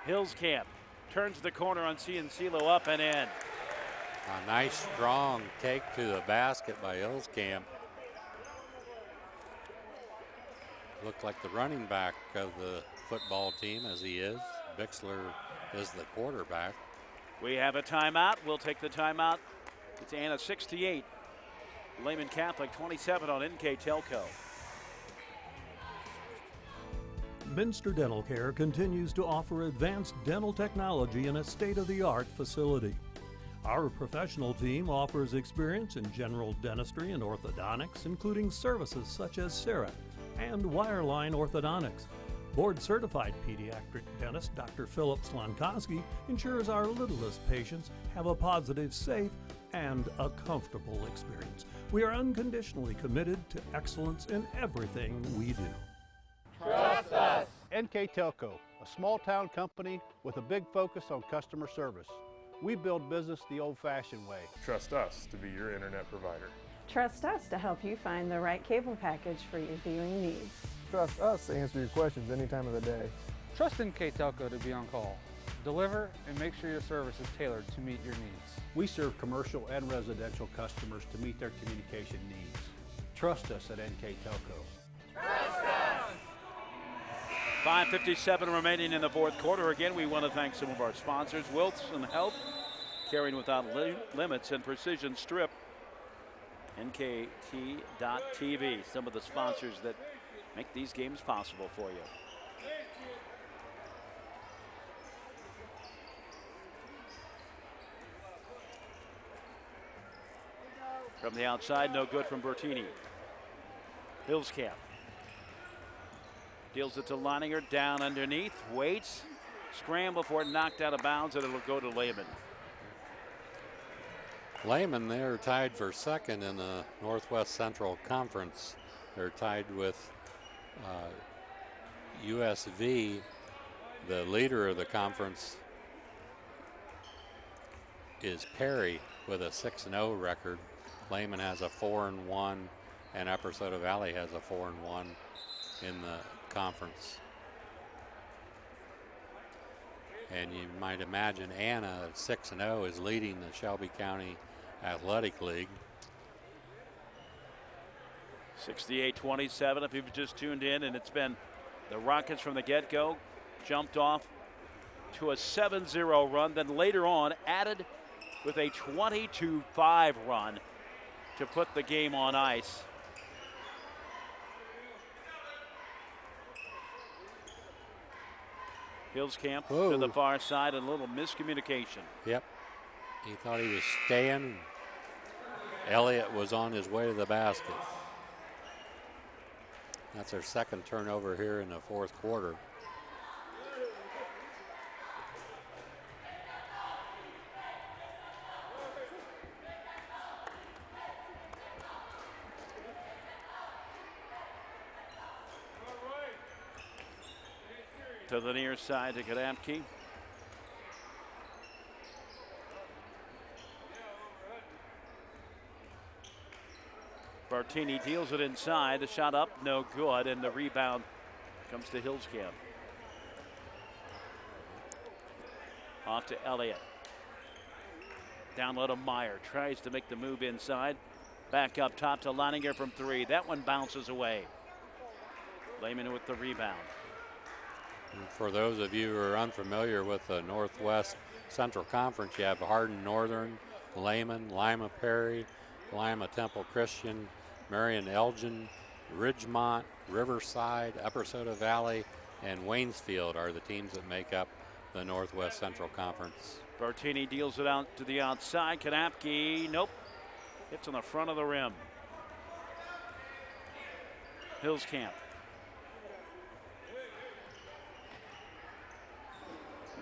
Hillscamp turns the corner on Ciancillo, up and in. A nice strong take to the basket by Hillscamp. Looked like the running back of the football team, as he is. Bixler is the quarterback. We have a timeout. We'll take the timeout. It's Anna 68. Lehman Catholic 27 on NKTelco. Minster Dental Care continues to offer advanced dental technology in a state-of-the-art facility. Our professional team offers experience in general dentistry and orthodontics, including services such as CERA and wireline orthodontics. Board-certified pediatric dentist Dr. Philip Slonkowski ensures our littlest patients have a positive, safe, and a comfortable experience. We are unconditionally committed to excellence in everything we do. NKTelco, a small-town company with a big focus on customer service. We build business the old-fashioned way. Trust us to be your internet provider. Trust us to help you find the right cable package for your viewing needs. Trust us to answer your questions any time of the day. Trust NKTelco to be on call. Deliver and make sure your service is tailored to meet your needs. We serve commercial and residential customers to meet their communication needs. Trust us at NKTelco. Trust us! 5:57 remaining in the fourth quarter. Again, we want to thank some of our sponsors. Wilson Health, Caring Without Limits, and Precision Strip. NKT.TV, some of the sponsors that make these games possible for you. From the outside, no good from Bertini. Hillscamp deals it to Leininger, down underneath, waits, scramble for it, knocked out of bounds, and it'll go to Lehman. Lehman, they're tied for second in the Northwest Central Conference. They're tied with USV, the leader of the conference is Perry with a 6-0 record. Lehman has a 4-1, and Upper Soda Valley has a 4-1 in the conference. And you might imagine Anna at 6-0 is leading the Shelby County Athletic League. 68-27 if you've just tuned in, and it's been the Rockets from the get-go, jumped off to a 7-0 run, then later on added with a 22-5 run to put the game on ice. Hillscamp to the far side, and a little miscommunication. Yep. He thought he was staying. Elliott was on his way to the basket. That's their second turnover here in the fourth quarter. To the near side to Kadamke. Bartini deals it inside. The shot up, no good, and the rebound comes to Hillscamp. Off to Elliott. Down low to Meyer. Tries to make the move inside. Back up top to Leininger from three. That one bounces away. Lehman with the rebound. And for those of you who are unfamiliar with the Northwest Central Conference, you have Hardin Northern, Lehman, Lima Perry, Lima Temple Christian, Marion Elgin, Ridgemont, Riverside, Upper Soda Valley, and Waynesfield are the teams that make up the Northwest Central Conference. Bartini deals it out to the outside. Kanapke, nope. Hits on the front of the rim. Hillscamp.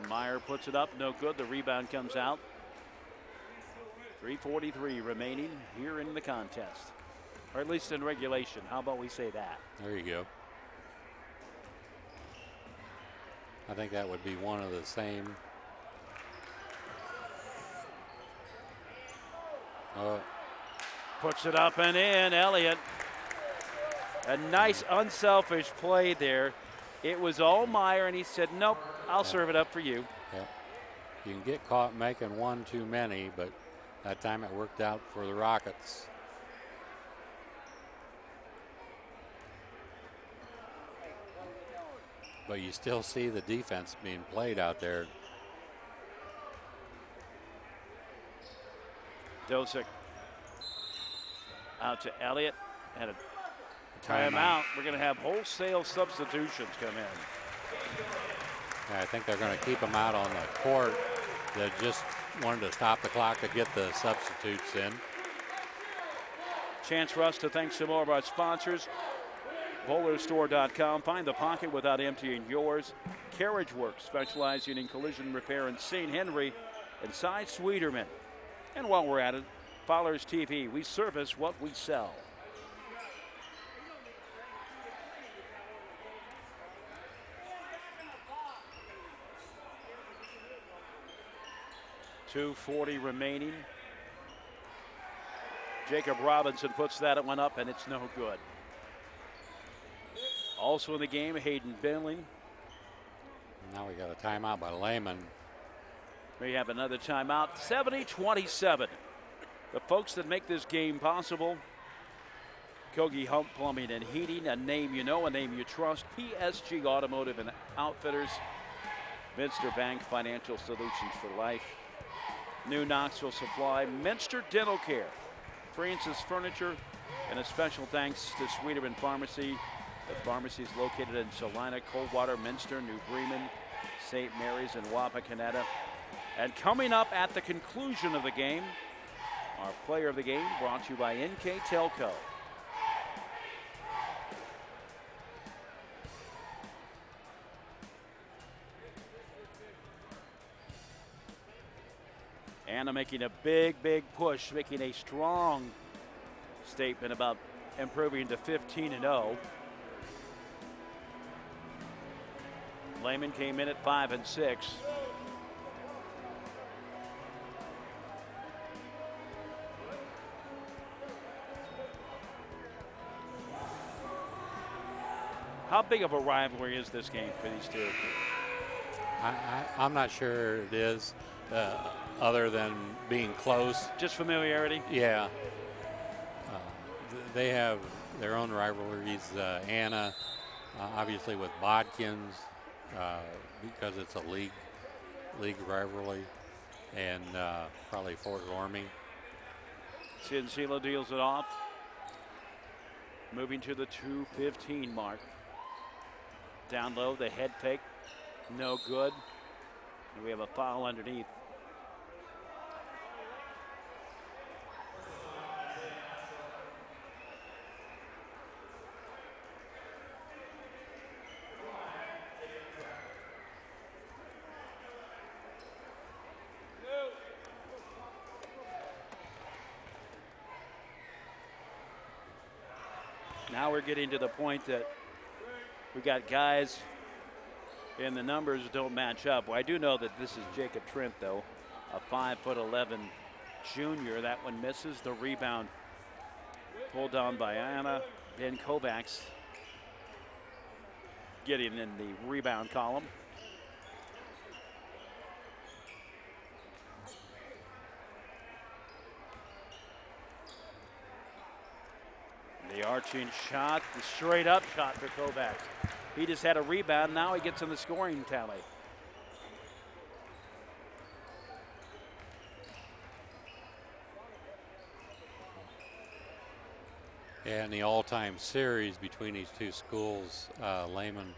Meyer puts it up, no good. The rebound comes out. 3:43 remaining here in the contest, or at least in regulation. How about we say that? There you go. I think that would be one of the same. Puts it up and in. Elliott. A nice unselfish play there. It was all Meyer, and he said, nope, I'll serve it up for you. Yeah. You can get caught making one too many, but that time it worked out for the Rockets. But you still see the defense being played out there. Dosick out to Elliott, and a timeout. We're going to have wholesale substitutions come in. Yeah, I think they're going to keep them out on the court. They just wanted to stop the clock to get the substitutes in. Chance for us to thank some more of our sponsors. BowlerStore.com. Find the pocket without emptying yours. Carriage Works, specializing in collision repair in St. Henry and Cy Sweeterman. And while we're at it, Fowler's TV. We service what we sell. 2:40 remaining. Jacob Robinson puts that one up, and it's no good. Also in the game, Hayden Billing. Now we got a timeout by Lehman. We have another timeout. 70-27. The folks that make this game possible: Kogi Hump Plumbing and Heating, a name you know, a name you trust. PSG Automotive and Outfitters. Minster Bank Financial Solutions for Life. New Knoxville Supply. Minster Dental Care. Francis Furniture. And a special thanks to Sweeterman Pharmacy. The pharmacy is located in Salina, Coldwater, Minster, New Bremen, St. Mary's, and Wapakoneta. And coming up at the conclusion of the game, our player of the game brought to you by NKTelco. Anna making a big push, making a strong statement about improving to 15-0. Lehman came in at 5-6. How big of a rivalry is this game for these two? I'm not sure it is, other than being close. Just familiarity? Yeah. They have their own rivalries. Anna, obviously with Bodkins, because it's a league rivalry, and probably Fort Gormy. Ciancillo deals it off. Moving to the 2:15 mark. Down low, the head fake, no good. And we have a foul underneath. Now we're getting to the point that we got guys and the numbers don't match up. Well, I do know that this is Jacob Trent, though, a 5'11" junior. That one misses. The rebound pulled down by Anna. Ben Kovacs getting in the rebound column. The arching shot, the straight up shot for Kovacs. He just had a rebound. Now he gets in the scoring tally. Yeah, in the all-time series between these two schools, Lehman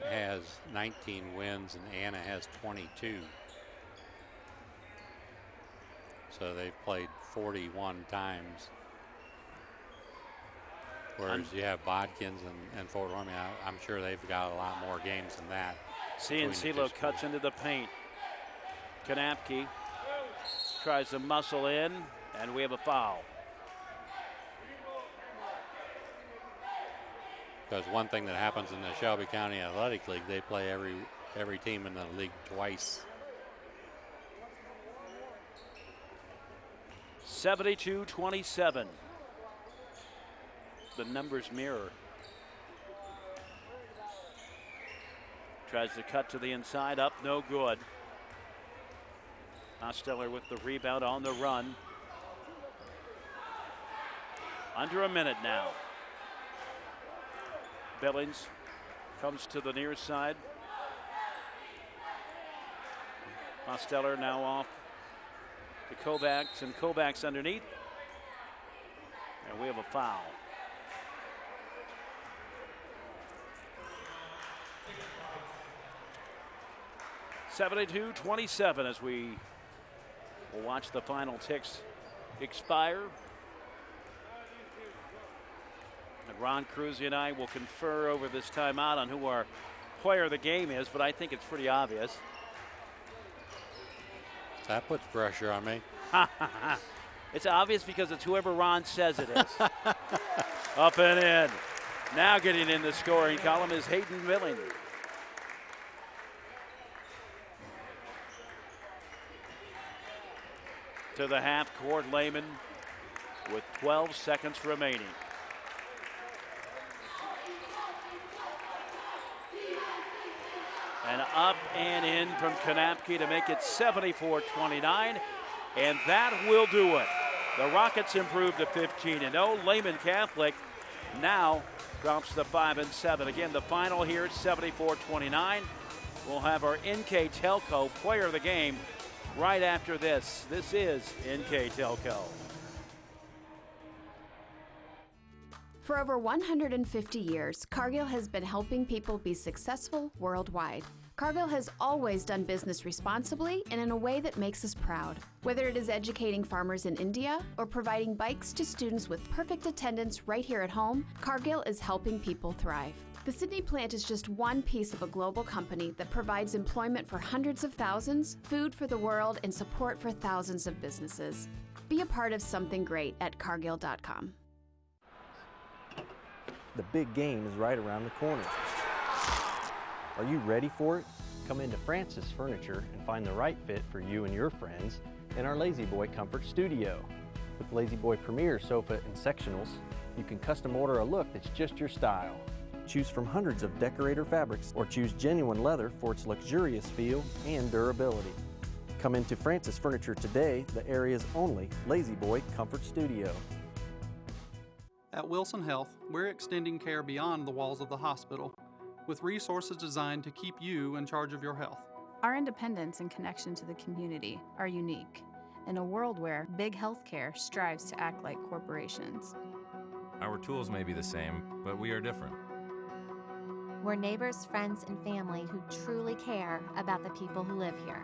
has 19 wins and Anna has 22. So they've played 41 times. Whereas you have Bodkins and Fort Gormy, I'm sure they've got a lot more games than that. Ciancillo cuts into the paint. Kanapke tries to muscle in, and we have a foul. Because one thing that happens in the Shelby County Athletic League, they play every team in the league twice. 72-27. The numbers mirror. Tries to cut to the inside, up, no good. Hosteller with the rebound on the run. Under a minute now. Billings comes to the near side. Hosteller now off to Kovacs, and Kovacs underneath. And we have a foul. (72-27) as we will watch the final ticks expire. And Ron Cruzy and I will confer over this timeout on who our player of the game is, but I think it's pretty obvious. That puts pressure on me. It's obvious because it's whoever Ron says it is. Up and in. Now getting in the scoring column is Hayden Billing. to the half court. Lehman with 12 seconds remaining. And up and in from Kanapke to make it 74-29. And that will do it. The Rockets improved to 15-0. Lehman Catholic now drops to 5-7. Again, the final here, 74-29. We'll have our NKTelco player of the game right after this. This is NKTelco. For over 150 years, Cargill has been helping people be successful worldwide. Cargill has always done business responsibly and in a way that makes us proud. Whether it is educating farmers in India or providing bikes to students with perfect attendance right here at home, Cargill is helping people thrive. The Sydney plant is just one piece of a global company that provides employment for hundreds of thousands, food for the world, and support for thousands of businesses. Be a part of something great at Cargill.com. The big game is right around the corner. Are you ready for it? Come into Francis Furniture and find the right fit for you and your friends in our Lazy Boy Comfort Studio. With Lazy Boy Premier sofa and sectionals, you can custom order a look that's just your style. Choose from hundreds of decorator fabrics or choose genuine leather for its luxurious feel and durability. Come into Francis Furniture today, the area's only Lazy Boy Comfort Studio. At Wilson Health, we're extending care beyond the walls of the hospital, with resources designed to keep you in charge of your health. Our independence and connection to the community are unique in a world where big healthcare strives to act like corporations. Our tools may be the same, but we are different. We're neighbors, friends, and family who truly care about the people who live here.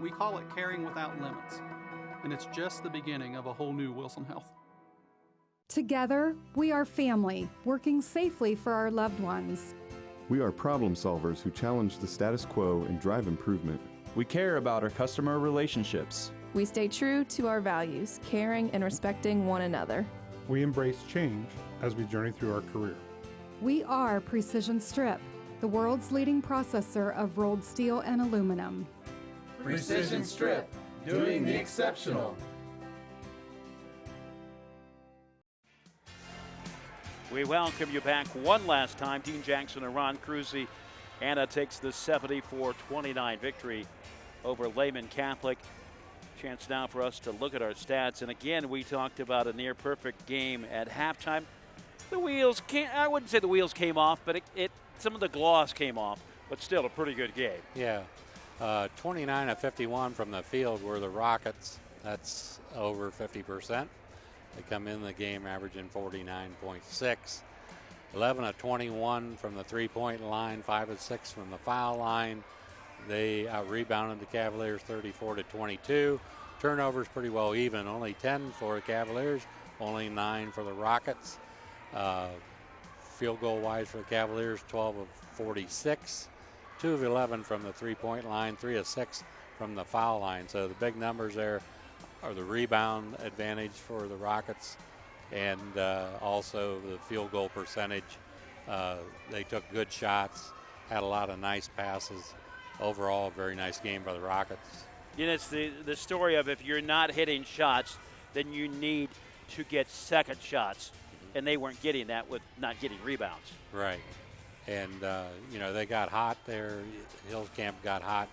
We call it caring without limits, and it's just the beginning of a whole new Wilson Health. Together, we are family, working safely for our loved ones. We are problem solvers who challenge the status quo and drive improvement. We care about our customer relationships. We stay true to our values, caring and respecting one another. We embrace change as we journey through our career. We are Precision Strip, the world's leading processor of rolled steel and aluminum. Precision Strip, doing the exceptional. We welcome you back one last time. Dean Jackson and Ron Cruzy. Anna takes the 74-29 victory over Lehman Catholic. Chance now for us to look at our stats. And again, we talked about a near perfect game at halftime. The wheels I wouldn't say the wheels came off, but some of the gloss came off, but still a pretty good game. Yeah. 29 of 51 from the field were the Rockets. That's over 50%. They come in the game averaging 49.6. 11 of 21 from the three-point line, 5 of 6 from the foul line. They out-rebounded the Cavaliers 34-22. Turnovers pretty well even. Only 10 for the Cavaliers, only 9 for the Rockets. Field goal-wise for the Cavaliers, 12 of 46. 2 of 11 from the three-point line, 3 of 6 from the foul line. So the big numbers there are the rebound advantage for the Rockets and also the field goal percentage. They took good shots, had a lot of nice passes. Overall, a very nice game by the Rockets. You know, it's the story of if you're not hitting shots, then you need to get second shots. And they weren't getting that with not getting rebounds. Right. And, you know, they got hot there. Hills Camp got hot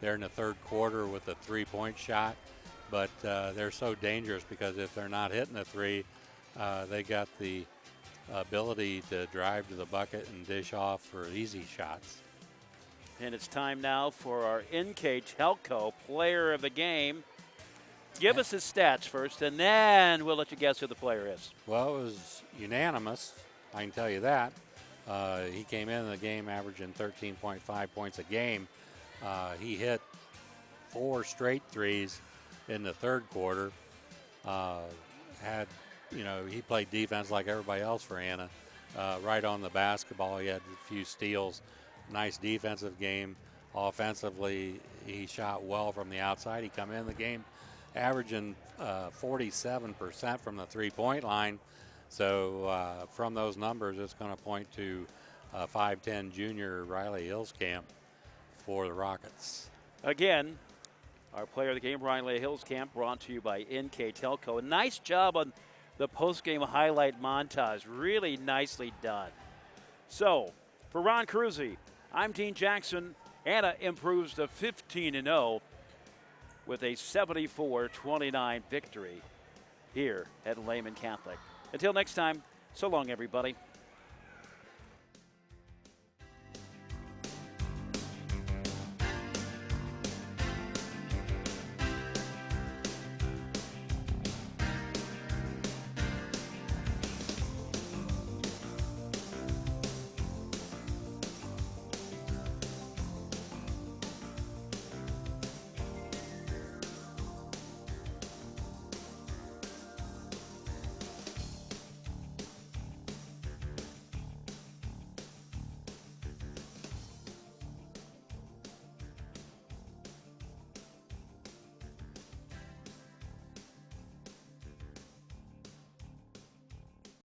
there in the third quarter with a three-point shot. But they're so dangerous because if they're not hitting the three, they got the ability to drive to the bucket and dish off for easy shots. And it's time now for our NKTelco player of the game. Give us his stats first, and then we'll let you guess who the player is. Well, it was unanimous, I can tell you that. He came in the game averaging 13.5 points a game. He hit 4 straight threes in the third quarter. He played defense like everybody else for Anna. Right on the basketball, he had a few steals. Nice defensive game. Offensively, he shot well from the outside. He come in the game averaging 47% from the three-point line. So from those numbers, it's going to point to 5'10" junior Riley Hillscamp for the Rockets. Again, Our player of the game, Riley Hillscamp, brought to you by NKTelco. Nice job on the post-game highlight montage. Really nicely done. So, for Ron Cruzy, I'm Dean Jackson. Anna improves to 15-0 with a 74-29 victory here at Lehman Catholic. Until next time, so long, everybody.